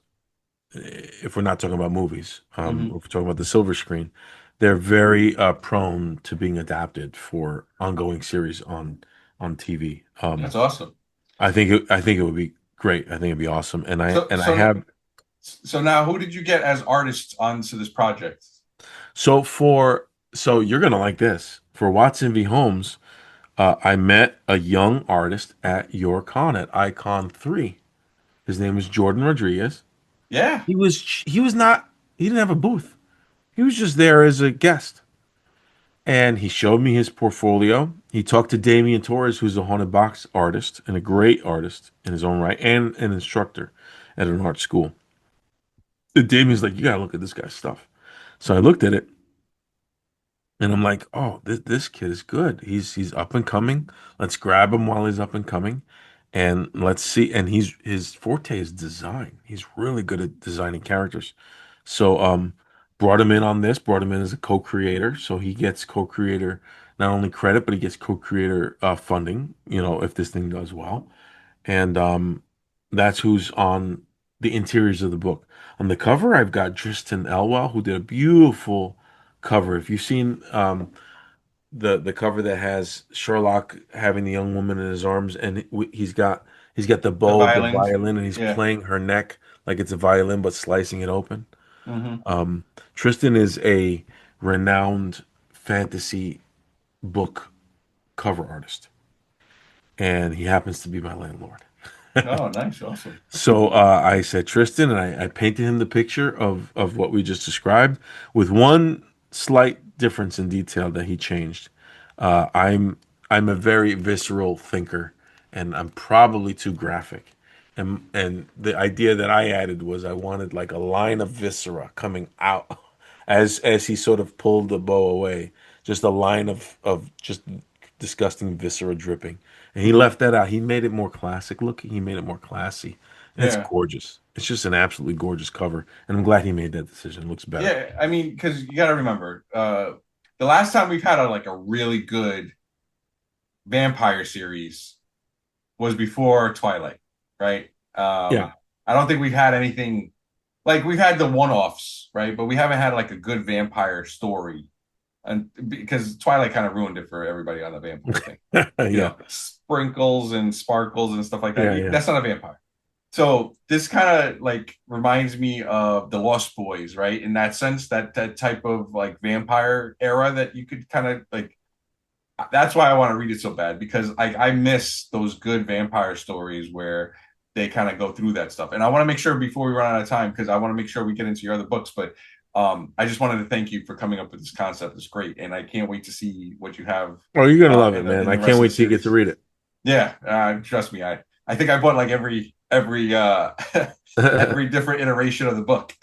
[SPEAKER 3] if we're not talking about movies,
[SPEAKER 2] Hmm.
[SPEAKER 3] if we're talking about the silver screen, they're very prone to being adapted for ongoing series on TV.
[SPEAKER 2] That's awesome.
[SPEAKER 3] I think it would be great. I think it'd be awesome. And I
[SPEAKER 2] So
[SPEAKER 3] and I
[SPEAKER 2] so
[SPEAKER 3] have
[SPEAKER 2] so now, who did you get as artists onto this project?
[SPEAKER 3] so for so you're gonna like this. For Watson v Holmes, I met a young artist at your con at Icon 3. His name is Jordan Rodriguez.
[SPEAKER 2] Yeah.
[SPEAKER 3] He was not he didn't have a booth. He was just there as a guest. And he showed me his portfolio. He talked to Damian Torres, who's a haunted box artist and a great artist in his own right, and an instructor at an art school. And Damian's like, you gotta look at this guy's stuff. So I looked at it, and I'm like, oh, this kid is good. He's up and coming. Let's grab him while he's up and coming, and let's see. And his forte is design. He's really good at designing characters. So brought him in on this. Brought him in as a co-creator. So he gets co-creator not only credit, but he gets co-creator funding. If this thing does well, and that's who's on. the interiors of the book. On the cover, I've got Tristan Elwell, who did a beautiful cover. If you've seen the cover that has Sherlock having the young woman in his arms, and he's got the
[SPEAKER 2] The
[SPEAKER 3] bow of the
[SPEAKER 2] violins.
[SPEAKER 3] violin, and he's
[SPEAKER 2] Yeah.
[SPEAKER 3] playing her neck like it's a violin, but slicing it open.
[SPEAKER 2] Hmm.
[SPEAKER 3] Tristan is a renowned fantasy book cover artist, and he happens to be my landlord.
[SPEAKER 2] Oh, nice. Awesome.
[SPEAKER 3] So I said Tristan, and I painted him the picture of what we just described, with one slight difference in detail that he changed. Uh, I'm I'm a very visceral thinker, and I'm probably too graphic. And the idea that I added was I wanted like a line of viscera coming out as he sort of pulled the bow away, just a line of just disgusting viscera dripping. And he
[SPEAKER 2] Hmm.
[SPEAKER 3] left that out. He made it more classic looking. He made it more classy. And it's
[SPEAKER 2] Yeah.
[SPEAKER 3] gorgeous. It's just an absolutely gorgeous cover. And I'm glad he made that decision. It looks better.
[SPEAKER 2] Yeah. I mean, because you got to remember, the last time we've had a really good vampire series was before Twilight, right?
[SPEAKER 3] Yeah.
[SPEAKER 2] I don't think we've had anything like we've had the one-offs, right? But we haven't had like a good vampire story, and because Twilight kind of ruined it for everybody on the vampire thing,
[SPEAKER 3] Yeah.
[SPEAKER 2] sprinkles and sparkles and stuff like that.
[SPEAKER 3] Yeah. Yeah.
[SPEAKER 2] That's not a vampire. So this kind of like reminds me of the Lost Boys, right? In that sense, that type of like vampire era that you could kind of like. That's why I want to read it so bad because I miss those good vampire stories where they kind of go through that stuff. And I want to make sure before we run out of time because I want to make sure we get into your other books. But I just wanted to thank you for coming up with this concept. It's great, and I can't wait to see what you have
[SPEAKER 3] Oh, you're gonna love it, man.
[SPEAKER 2] in
[SPEAKER 3] I
[SPEAKER 2] the
[SPEAKER 3] can't
[SPEAKER 2] rest of the
[SPEAKER 3] wait till you get to
[SPEAKER 2] series.
[SPEAKER 3] read it.
[SPEAKER 2] Yeah, trust me. I think I bought like every
[SPEAKER 3] Yeah,
[SPEAKER 2] every different iteration of the book.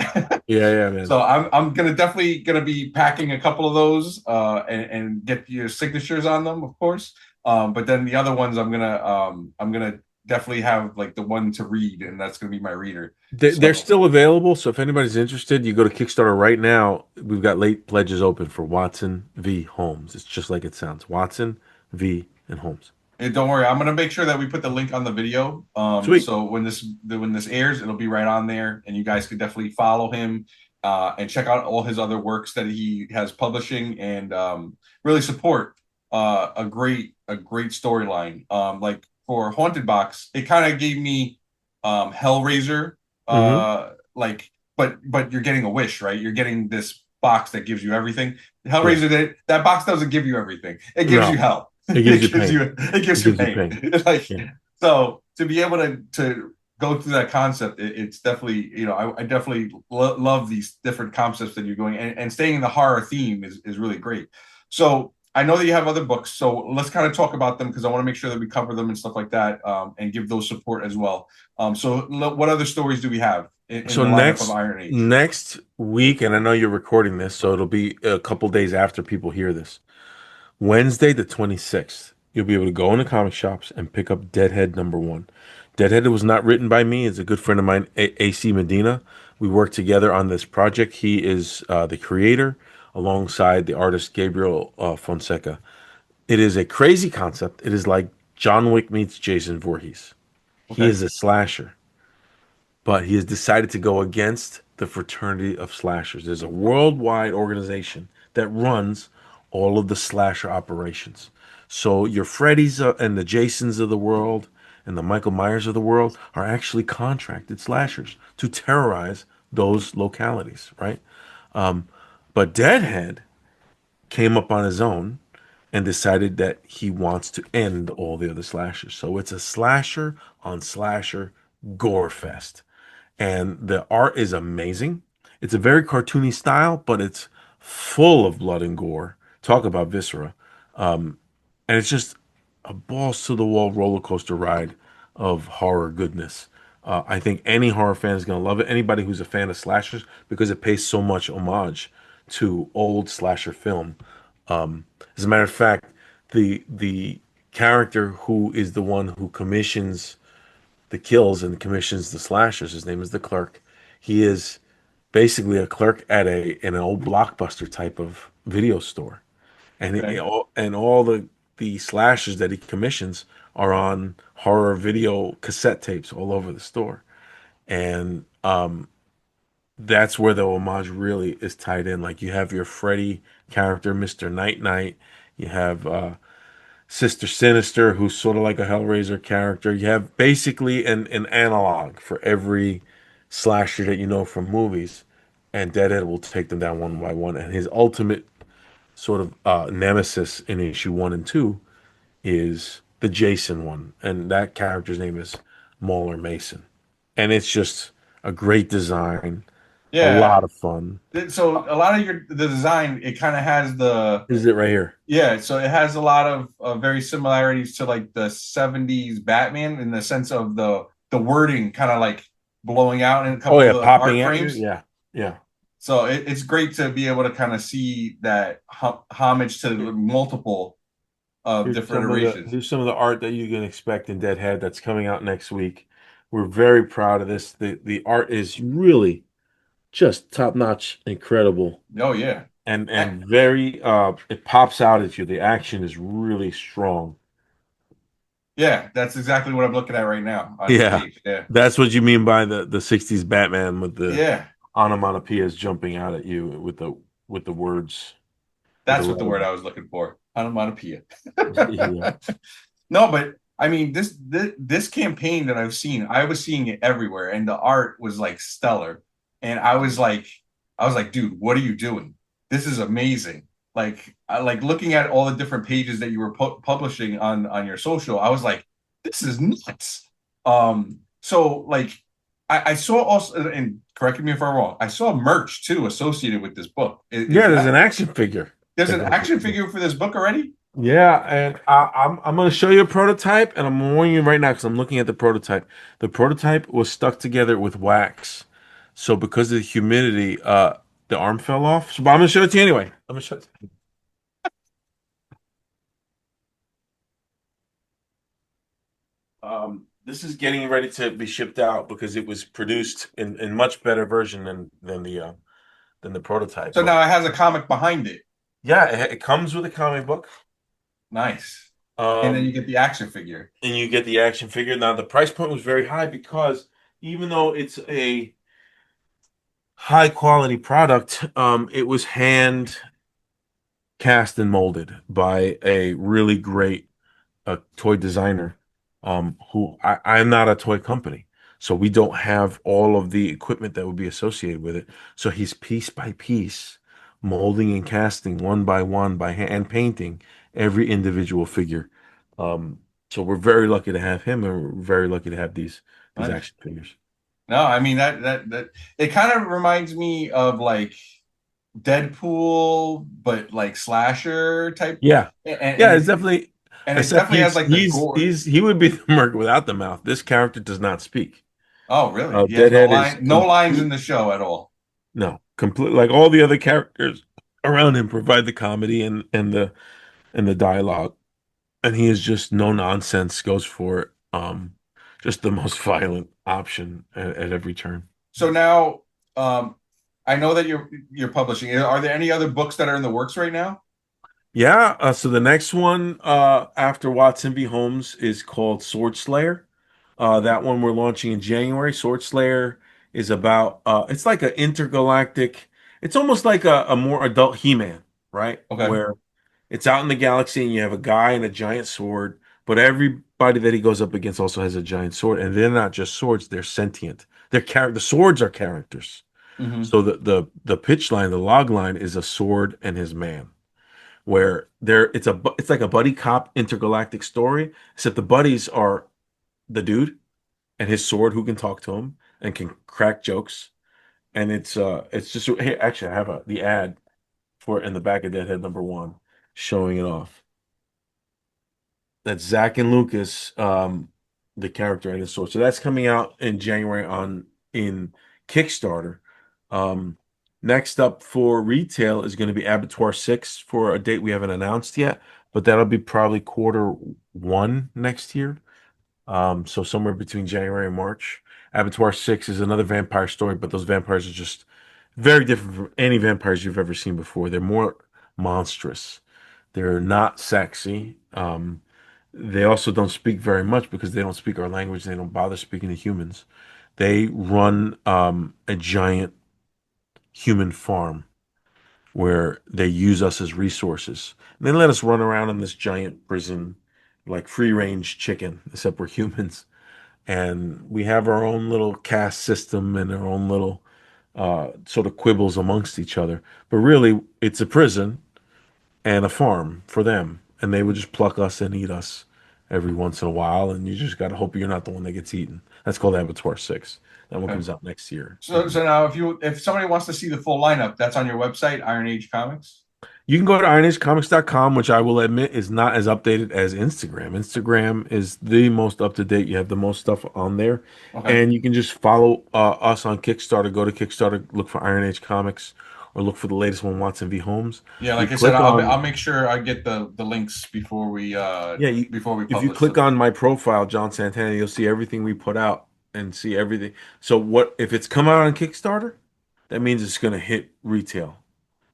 [SPEAKER 3] yeah, man.
[SPEAKER 2] So I'm gonna definitely gonna be packing a couple of those and get your signatures on them, of course. But then the other ones I'm gonna definitely have like the one to read, and that's gonna be my reader.
[SPEAKER 3] They're
[SPEAKER 2] So
[SPEAKER 3] still available, so if anybody's interested, you go to Kickstarter right now. We've got late pledges open for Watson v. Holmes. It's just like it sounds. Watson v. and Holmes.
[SPEAKER 2] don't worry, I'm gonna make sure that we put the link on the video.
[SPEAKER 3] Sweet.
[SPEAKER 2] So when this airs, it'll be right on there, and you guys could definitely follow him and check out all his other works that he has publishing and really support a great storyline. Like for Haunted Box, it kind of gave me Hellraiser,
[SPEAKER 3] Hmm.
[SPEAKER 2] like but you're getting a wish, right? You're getting this box that gives you everything.
[SPEAKER 3] Yeah.
[SPEAKER 2] Hellraiser, that box doesn't give you everything. It gives you
[SPEAKER 3] No,
[SPEAKER 2] hell.
[SPEAKER 3] it gives you pain.
[SPEAKER 2] It
[SPEAKER 3] It
[SPEAKER 2] gives you
[SPEAKER 3] gives you
[SPEAKER 2] pain.
[SPEAKER 3] pain.
[SPEAKER 2] Like
[SPEAKER 3] Yeah.
[SPEAKER 2] so to be able to go through that concept, it's definitely I definitely love these different concepts that you're going and staying in the horror theme is really great. So I know that you have other books, so let's kind of talk about them because I want to make sure that we cover them and stuff like that, and give those support as well. So what other stories do we have in
[SPEAKER 3] So
[SPEAKER 2] the lineup of
[SPEAKER 3] next
[SPEAKER 2] Iron Age?
[SPEAKER 3] next week, and I know you're recording this, so it'll be a couple days after people hear this. Wednesday the 26th, you'll be able to go into comic shops and pick up Deadhead #1. Deadhead was not written by me. It's a good friend of mine, AC Medina. We worked together on this project. He is the creator alongside the artist Gabriel Fonseca. It is a crazy concept. It is like John Wick meets Jason Voorhees. He
[SPEAKER 2] Okay,
[SPEAKER 3] is a slasher, but he has decided to go against the fraternity of slashers. There's a worldwide organization that runs all of the slasher operations. So your Freddys and the Jasons of the world and the Michael Myers of the world are actually contracted slashers to terrorize those localities, right? But Deadhead came up on his own and decided that he wants to end all the other slashers. So it's a slasher on slasher gore fest. And the art is amazing. It's a very cartoony style, but it's full of blood and gore. Talk about viscera. And it's just a balls to the wall roller coaster ride of horror goodness. I think any horror fan is going to love it. Anybody who's a fan of slashers, because it pays so much homage to old slasher film. As a matter of fact, the character who is the one who commissions the kills and commissions the slashers, his name is the Clerk. He is basically a clerk at a in an old blockbuster type of video store, and
[SPEAKER 2] okay.
[SPEAKER 3] all the slashes that he commissions are on horror video cassette tapes all over the store. and that's where the homage really is tied in. Like you have your Freddy character, Mr. Night Knight. You have Sister Sinister, who's sort of like a Hellraiser character. You have basically an analog for every slasher that you know from movies, and Deadhead will take them down one by one. And his ultimate sort of nemesis in issue 1 and 2 is the Jason one, and that character's name is Mauler Mason. And it's just a great design, a
[SPEAKER 2] Yeah.
[SPEAKER 3] lot of fun.
[SPEAKER 2] So a lot of the design, it kind of has the
[SPEAKER 3] Is it right here?
[SPEAKER 2] yeah. So it has a lot of very similarities to like the '70s Batman in the sense of the wording kind of like blowing out in a
[SPEAKER 3] Oh
[SPEAKER 2] couple
[SPEAKER 3] yeah,
[SPEAKER 2] of the
[SPEAKER 3] popping
[SPEAKER 2] art
[SPEAKER 3] at you.
[SPEAKER 2] frames.
[SPEAKER 3] Yeah, yeah.
[SPEAKER 2] So it's great to be able to kind of see that homage to the multiple of different iterations.
[SPEAKER 3] Here's some of the art that you can expect in Deadhead that's coming out next week. We're very proud of this. The art is really just top notch, incredible,
[SPEAKER 2] Oh yeah.
[SPEAKER 3] and very it pops out at you. The action is really strong.
[SPEAKER 2] Yeah, that's exactly what I'm looking at right now on your
[SPEAKER 3] Yeah,
[SPEAKER 2] page. Yeah.
[SPEAKER 3] that's what you mean by the '60s Batman with the
[SPEAKER 2] Yeah.
[SPEAKER 3] onomatopoeias jumping out at you with the words with the
[SPEAKER 2] That's what the word
[SPEAKER 3] lettering.
[SPEAKER 2] I was looking for. Onomatopoeia.
[SPEAKER 3] Yeah.
[SPEAKER 2] No, but I mean this campaign that I've seen, I was seeing it everywhere, and the art was like stellar. And I was like, dude, what are you doing? This is amazing. Like I like looking at all the different pages that you were publishing on your social. I was like, this is nuts. So like I saw also, and correct me if I'm wrong, I saw merch too associated with this book. Is
[SPEAKER 3] Yeah, there's an
[SPEAKER 2] that
[SPEAKER 3] action figure
[SPEAKER 2] there's
[SPEAKER 3] that
[SPEAKER 2] an
[SPEAKER 3] goes with
[SPEAKER 2] action
[SPEAKER 3] it.
[SPEAKER 2] figure for this book already?
[SPEAKER 3] Yeah, and I'm going to show you a prototype, and I'm warning you right now because I'm looking at the prototype. The prototype was stuck together with wax, so because of the humidity, the arm fell off. So, but I'm going to show it to you anyway. I'm going to show it. This is getting ready to be shipped out because it was produced in much better version than the prototype.
[SPEAKER 2] So
[SPEAKER 3] But
[SPEAKER 2] now it has a comic behind it.
[SPEAKER 3] yeah, it comes with a comic book.
[SPEAKER 2] Nice. And then you
[SPEAKER 3] Um,
[SPEAKER 2] get the action figure.
[SPEAKER 3] and you get the action figure. Now the price point was very high because even though it's a high quality product, it was hand cast and molded by a really great toy designer. Who I'm not a toy company, so we don't have all of the equipment that would be associated with it. So he's piece by piece molding and casting one by one by hand painting every individual figure. Um, so we're very lucky to have him, and we're very lucky to have these
[SPEAKER 2] Nice.
[SPEAKER 3] action figures.
[SPEAKER 2] No, I mean that it kind of reminds me of like Deadpool, but like slasher type,
[SPEAKER 3] Yeah, yeah, it's
[SPEAKER 2] it
[SPEAKER 3] definitely.
[SPEAKER 2] and it
[SPEAKER 3] Except
[SPEAKER 2] definitely has like the gore.
[SPEAKER 3] he would be the merc without the mouth. This character does not speak.
[SPEAKER 2] Oh, really? He has
[SPEAKER 3] Deadhead is
[SPEAKER 2] no lines in
[SPEAKER 3] complete.
[SPEAKER 2] the show at all.
[SPEAKER 3] No, complete. Like all the other characters around him provide the comedy and the dialogue, and he is just no nonsense. Goes for it. Just the most violent option at every turn.
[SPEAKER 2] So now, um, I know that you're publishing. Are there any other books that are in the works right now?
[SPEAKER 3] Yeah. So the next one after Watson v Holmes is called Sword Slayer. That one we're launching in January. Sword Slayer is about it's like an intergalactic. It's almost like a more adult He-Man, right?
[SPEAKER 2] Okay.
[SPEAKER 3] Where it's out in the galaxy and you have a guy and a giant sword, but everybody that he goes up against also has a giant sword, and they're not just swords; they're sentient. The swords are characters.
[SPEAKER 2] Hmm.
[SPEAKER 3] So the pitch line, the log line, is a sword and his man. Where it's like a buddy cop intergalactic story, except the buddies are the dude and his sword who can talk to him and can crack jokes. And it's just hey, actually I have the ad for it in the back of Deadhead #1 showing it off. That's Zach and Lucas, the character and his sword. So that's coming out in January on in Kickstarter. Um, Next up for retail is going to be Abattoir 6 for a date we haven't announced yet, but that'll be probably quarter 1 next year. So somewhere between January and March. Abattoir 6 is another vampire story, but those vampires are just very different from any vampires you've ever seen before. They're more monstrous. They're not sexy. They also don't speak very much because they don't speak our language. They don't bother speaking to humans. They run a giant human farm where they use us as resources. And they let us run around in this giant prison like free range chicken, except we're humans. And we have our own little caste system and our own little sort of quibbles amongst each other. But really, it's a prison and a farm for them. And they would just pluck us and eat us every once in a while. And you just got to hope you're not the one that gets eaten. That's called Abattoir 6. That one
[SPEAKER 2] Okay.
[SPEAKER 3] comes out next year.
[SPEAKER 2] So now if somebody wants to see the full lineup, that's on your website, Iron Age Comics.
[SPEAKER 3] You can go to ironagecomics.com, which I will admit is not as updated as Instagram. Instagram is the most up to date. You have the most stuff on there.
[SPEAKER 2] Okay.
[SPEAKER 3] And you can just follow us on Kickstarter. Go to Kickstarter, look for Iron Age Comics, or look for the latest one, Watson v. Holmes.
[SPEAKER 2] Yeah,
[SPEAKER 3] You
[SPEAKER 2] like I said,
[SPEAKER 3] click
[SPEAKER 2] I'll
[SPEAKER 3] on,
[SPEAKER 2] make sure I get the links
[SPEAKER 3] yeah, you,
[SPEAKER 2] before we
[SPEAKER 3] if you
[SPEAKER 2] publish
[SPEAKER 3] click
[SPEAKER 2] them.
[SPEAKER 3] on my profile, John Santana, you'll see everything we put out and see everything. So what if it's come out on Kickstarter? That means it's going to hit retail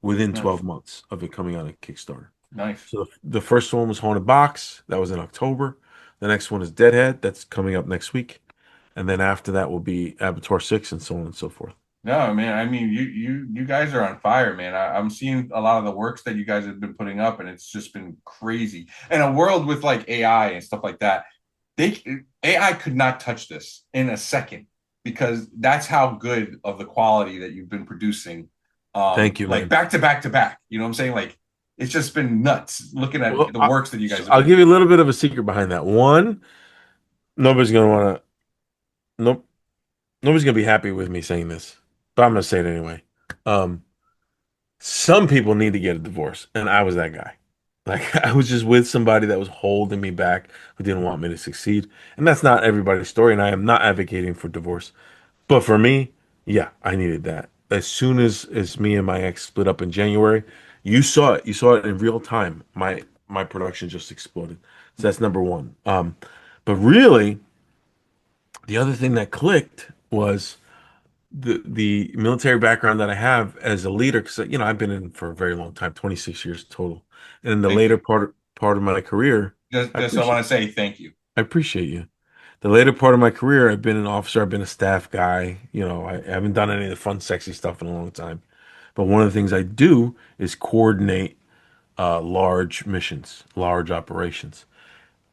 [SPEAKER 3] within
[SPEAKER 2] Nice,
[SPEAKER 3] 12 months of it coming out on Kickstarter.
[SPEAKER 2] nice.
[SPEAKER 3] So the first one was Haunted Box. That was in October. The next one is Deadhead. That's coming up next week. And then after that will be Abattoir 6 and so on and so forth.
[SPEAKER 2] No, man. I mean, you guys are on fire, man. I'm seeing a lot of the works that you guys have been putting up, and it's just been crazy. In a world with like AI and stuff like that, they AI could not touch this in a second because that's how good of the quality that you've been producing.
[SPEAKER 3] Thank you,
[SPEAKER 2] Like
[SPEAKER 3] man.
[SPEAKER 2] back to back to back. You know what I'm saying? Like it's just been nuts looking at
[SPEAKER 3] Well,
[SPEAKER 2] the works that you guys
[SPEAKER 3] so
[SPEAKER 2] have
[SPEAKER 3] I'll
[SPEAKER 2] been.
[SPEAKER 3] give you a little bit of a secret behind that. One, nobody's gonna want to. Nope. Nobody's gonna be happy with me saying this, but I'm gonna say it anyway. Um, some people need to get a divorce, and I was that guy. Like I was just with somebody that was holding me back, who didn't want me to succeed, and that's not everybody's story. And I am not advocating for divorce. But for me, yeah, I needed that. As soon as me and my ex split up in January, you saw it. You saw it in real time. My production just exploded. So that's number one. But really, the other thing that clicked was the military background that I have as a leader. Because I've been in for a very long time, 26 years total. And in the
[SPEAKER 2] Thank
[SPEAKER 3] later
[SPEAKER 2] you.
[SPEAKER 3] part of my career, I
[SPEAKER 2] Just I
[SPEAKER 3] appreciate
[SPEAKER 2] want to say thank you.
[SPEAKER 3] I appreciate you. The later part of my career, I've been an officer, I've been a staff guy. I haven't done any of the fun, sexy stuff in a long time. But one of the things I do is coordinate large missions, large operations.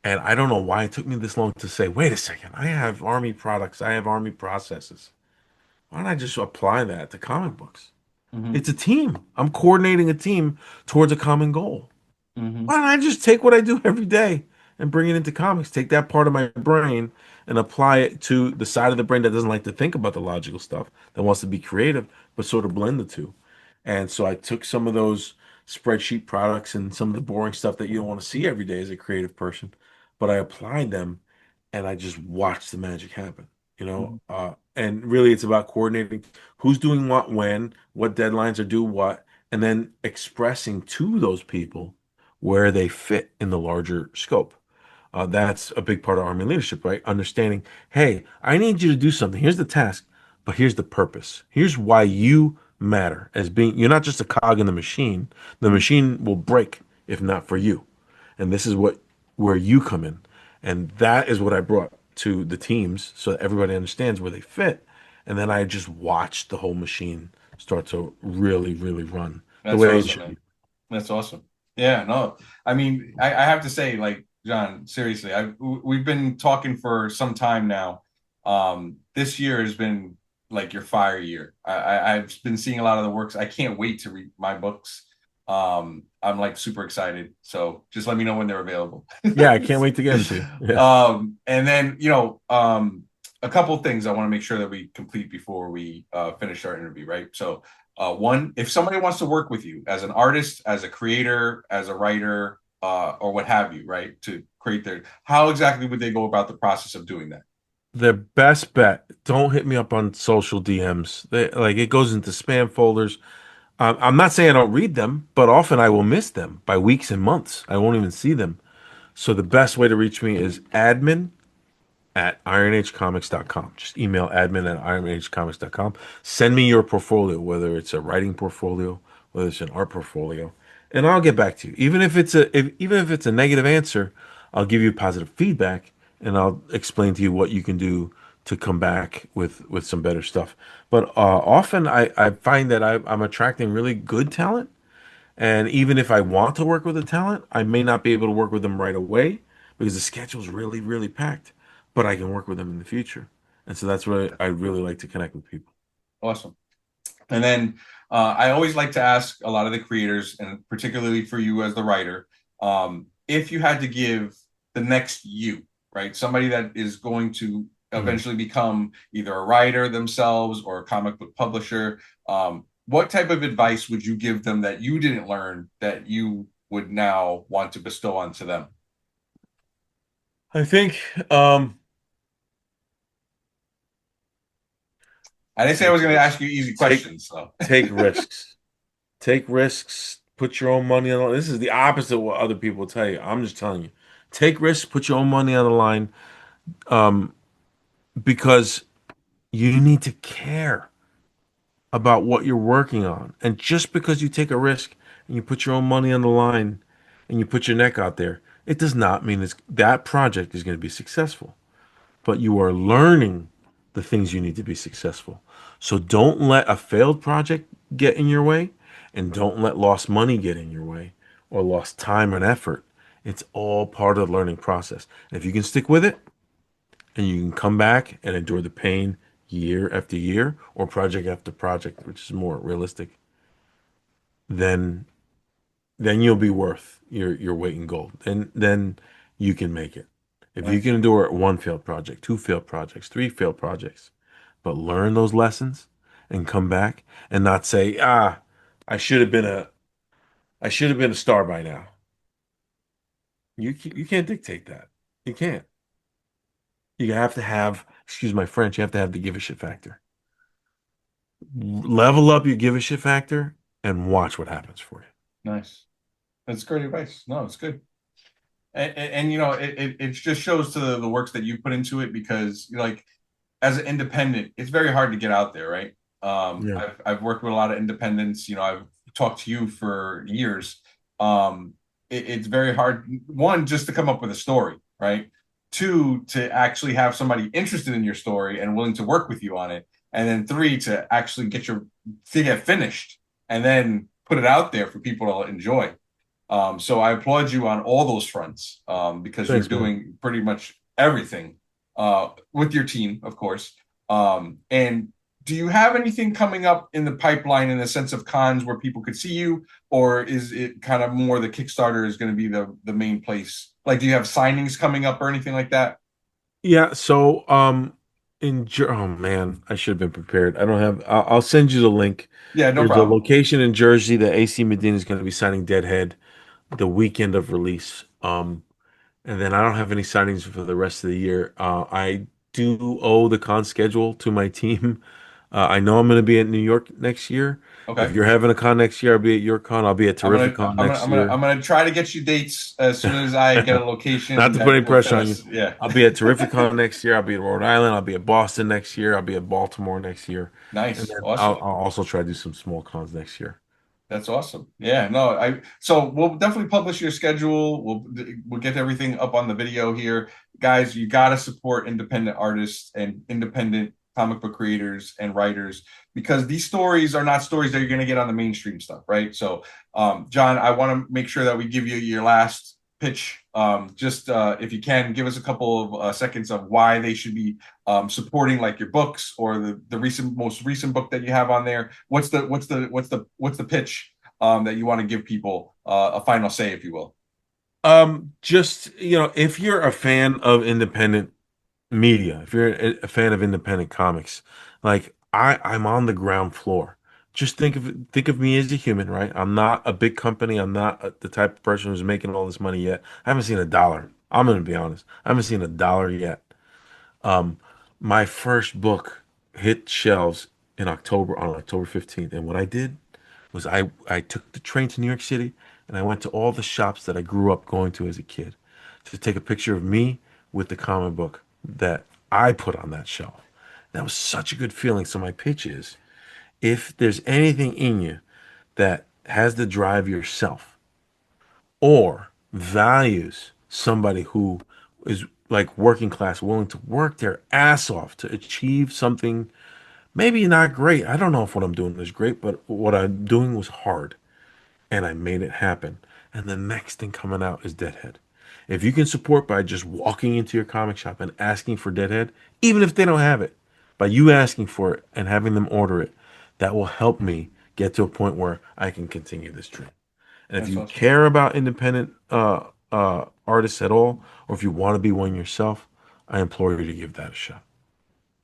[SPEAKER 3] And I don't know why it took me this long to say, wait a second, I have Army products, I have Army processes. Why don't I just apply that to comic books?
[SPEAKER 2] Hmm.
[SPEAKER 3] It's a team. I'm coordinating a team towards a common goal.
[SPEAKER 2] Hmm.
[SPEAKER 3] Why don't I just take what I do every day and bring it into comics? Take that part of my brain and apply it to the side of the brain that doesn't like to think about the logical stuff, that wants to be creative, but sort of blend the two. And so I took some of those spreadsheet products and some of the boring stuff that you don't want to see every day as a creative person, but I applied them and I just watched the magic happen. And really it's about coordinating who's doing what when, what deadlines are due what, and then expressing to those people where they fit in the larger scope. That's a big part of Army leadership, right? Understanding, hey, I need you to do something. Here's the task, but here's the purpose. Here's why you matter as being, you're not just a cog in the machine. The machine will break if not for you. And this is where you come in. And that is what I brought to the teams so that everybody understands where they fit. And then I just watched the whole machine start to really, really run the
[SPEAKER 2] That's
[SPEAKER 3] way it
[SPEAKER 2] awesome,
[SPEAKER 3] should
[SPEAKER 2] man.
[SPEAKER 3] be.
[SPEAKER 2] That's awesome. Yeah, no, I mean, I have to say, like, John, seriously, we've been talking for some time now. This year has been like your fire year. I've been seeing a lot of the works. I can't wait to read my books. I'm like super excited. So just let me know when they're available.
[SPEAKER 3] Yeah, I can't wait to get into. Yeah.
[SPEAKER 2] And then, a couple of things I want to make sure that we complete before we finish our interview, right? So, one, if somebody wants to work with you as an artist, as a creator, as a writer, or what have you, right, to create how exactly would they go about the process of doing that?
[SPEAKER 3] The best bet, don't hit me up on social DMs. Like it goes into spam folders. I'm not saying I don't read them, but often I will miss them by weeks and months. I won't even see them. So the best way to reach me is admin@ironagecomics.com. Just email admin@ironagecomics.com. Send me your portfolio, whether it's a writing portfolio, whether it's an art portfolio, and I'll get back to you. Even if it's a negative answer, I'll give you positive feedback and I'll explain to you what you can do to come back with some better stuff. But often I find that I'm attracting really good talent, and even if I want to work with a talent, I may not be able to work with them right away because the schedule's really packed. But I can work with them in the future, and so that's where I really like to connect with people.
[SPEAKER 2] Awesome. And then I always like to ask a lot of the creators, and particularly for you as the writer, if you had to give the next you, right, somebody that is going to
[SPEAKER 3] Mhm.
[SPEAKER 2] eventually become either a writer themselves or a comic book publisher, what type of advice would you give them that you didn't learn that you would now want to bestow onto them?
[SPEAKER 3] I think um,
[SPEAKER 2] I didn't say I
[SPEAKER 3] take
[SPEAKER 2] was going to
[SPEAKER 3] risks.
[SPEAKER 2] ask you easy
[SPEAKER 3] Take
[SPEAKER 2] questions, so
[SPEAKER 3] take risks. Take risks. Put your own money on. This is the opposite of what other people tell you. I'm just telling you. Take risks. Put your own money on the line. Um, because you need to care about what you're working on. And just because you take a risk and you put your own money on the line and you put your neck out there, it does not mean that project is going to be successful. But you are learning the things you need to be successful. So don't let a failed project get in your way, and don't let lost money get in your way or lost time and effort. It's all part of the learning process. And if you can stick with it, and you can come back and endure the pain year after year or project after project, which is more realistic, then you'll be worth your weight in gold. And then you can make it. If you
[SPEAKER 2] nice.
[SPEAKER 3] can endure one failed project, two failed projects, three failed projects, but learn those lessons and come back and not say, I should have been a I should have been a star by now. You can't dictate that. You can't. You have to have, excuse my French, you have to have the give a shit factor. Level up your give a shit factor and watch what happens for you.
[SPEAKER 2] Nice. That's great advice. No, it's good. And you know, it just shows to the works that you put into it because like as an independent, it's very hard to get out there, right?
[SPEAKER 3] Yeah.
[SPEAKER 2] I've worked with a lot of independents. You know, I've talked to you for years. Um, it's very hard. One, just to come up with a story, right? Two, to actually have somebody interested in your story and willing to work with you on it, and then three, to actually get finished and then put it out there for people to enjoy. So I applaud you on all those fronts because you're
[SPEAKER 3] Thanks, man.
[SPEAKER 2] doing pretty much everything with your team, of course. And do you have anything coming up in the pipeline in the sense of cons where people could see you, or is it kind of more the Kickstarter is going to be the main place? Like, do you have signings coming up or anything like that?
[SPEAKER 3] Yeah, so oh man, I should have been prepared. I don't have I'll send you the link.
[SPEAKER 2] Yeah, no
[SPEAKER 3] There's a
[SPEAKER 2] problem.
[SPEAKER 3] location in Jersey that AC Medina is going to be signing Deadhead the weekend of release. And then I don't have any signings for the rest of the year. I do owe the con schedule to my team. I know I'm going to be in New York next year. If
[SPEAKER 2] Okay.
[SPEAKER 3] you're having a con next year, I'll be at your con. I'll be at
[SPEAKER 2] I'm gonna
[SPEAKER 3] Terrificon
[SPEAKER 2] I'm gonna
[SPEAKER 3] next
[SPEAKER 2] I'm gonna
[SPEAKER 3] year.
[SPEAKER 2] I'm gonna try to get you dates as soon as I get a
[SPEAKER 3] Not
[SPEAKER 2] location
[SPEAKER 3] to put
[SPEAKER 2] that
[SPEAKER 3] any
[SPEAKER 2] will fit
[SPEAKER 3] pressure on you.
[SPEAKER 2] us. Yeah.
[SPEAKER 3] I'll be at Terrificon next year. I'll be at Rhode Island. I'll be at Boston next year. I'll be at Baltimore next year. And
[SPEAKER 2] Nice.
[SPEAKER 3] then
[SPEAKER 2] Awesome.
[SPEAKER 3] I'll also try to do some small cons next year.
[SPEAKER 2] That's awesome. Yeah, no, I so we'll definitely publish your schedule. We'll get everything up on the video here. Guys, you got to support independent artists and independent comic book creators and writers because these stories are not stories that you're going to get on the mainstream stuff, right? So, John, I want to make sure that we give you your last pitch. Just if you can, give us a couple of seconds of why they should be supporting like your books or the most recent book that you have on there. What's the pitch that you want to give people a final say, if you will?
[SPEAKER 3] Just, if you're a fan of independent media, if you're a fan of independent comics, like I'm on the ground floor. Just think of me as a human, right? I'm not a big company. I'm not the type of person who's making all this money yet. I haven't seen a dollar. I'm gonna be honest. I haven't seen a dollar yet. Um, my first book hit shelves in October on October 15th, and what I did was I took the train to New York City and I went to all the shops that I grew up going to as a kid to take a picture of me with the comic book that I put on that shelf. That was such a good feeling. So my pitch is, if there's anything in you that has the drive yourself or values somebody who is like working class, willing to work their ass off to achieve something maybe not great. I don't know if what I'm doing is great, but what I'm doing was hard and I made it happen. And the next thing coming out is Deadhead. If you can support by just walking into your comic shop and asking for Deadhead, even if they don't have it, by you asking for it and having them order it, that will help me get to a point where I can continue this dream. And if
[SPEAKER 2] That's
[SPEAKER 3] you
[SPEAKER 2] awesome.
[SPEAKER 3] care about independent artists at all, or if you want to be one yourself, I implore you to give that a shot.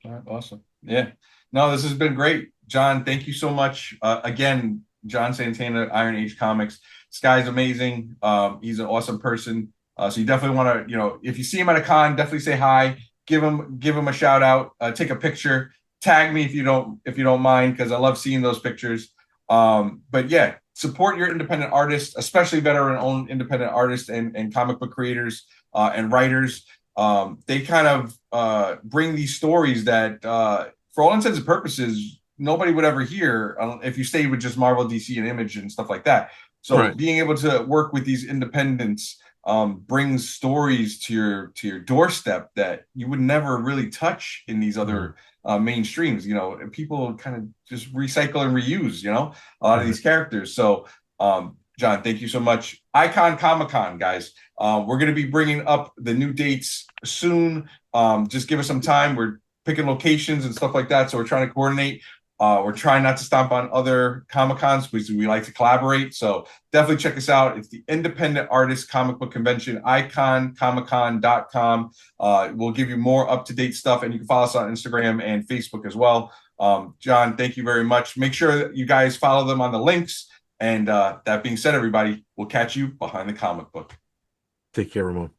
[SPEAKER 2] All right, awesome. Yeah. No, this has been great. John, thank you so much. Again, John Santana, Iron Age Comics. This guy's amazing. He's an awesome person. So you definitely want to, if you see him at a con, definitely say hi. Give him a shout out. Take a picture. Tag me if you don't mind, because I love seeing those pictures. But yeah, support your independent artists, especially veteran-owned independent artists and comic book creators and writers. They kind of bring these stories that, for all intents and purposes, nobody would ever hear if you stayed with just Marvel, DC, and Image and stuff like that. So
[SPEAKER 3] Right.
[SPEAKER 2] being able to work with these independents brings stories to your doorstep that you would never really touch in these other mainstreams. And people kind of just recycle and reuse, a lot of these characters. So, John, thank you so much. Icon Comic Con, guys. We're going to be bringing up the new dates soon. Just give us some time. We're picking locations and stuff like that. So we're trying to coordinate. We're trying not to stomp on other Comic Cons because we like to collaborate. So definitely check us out. It's the Independent Artist Comic Book Convention, iconcomiccon.com. We'll give you more up-to-date stuff, and you can follow us on Instagram and Facebook as well. John, thank you very much. Make sure that you guys follow them on the links. And that being said, everybody, we'll catch you behind the comic book.
[SPEAKER 3] Take care, Ramon.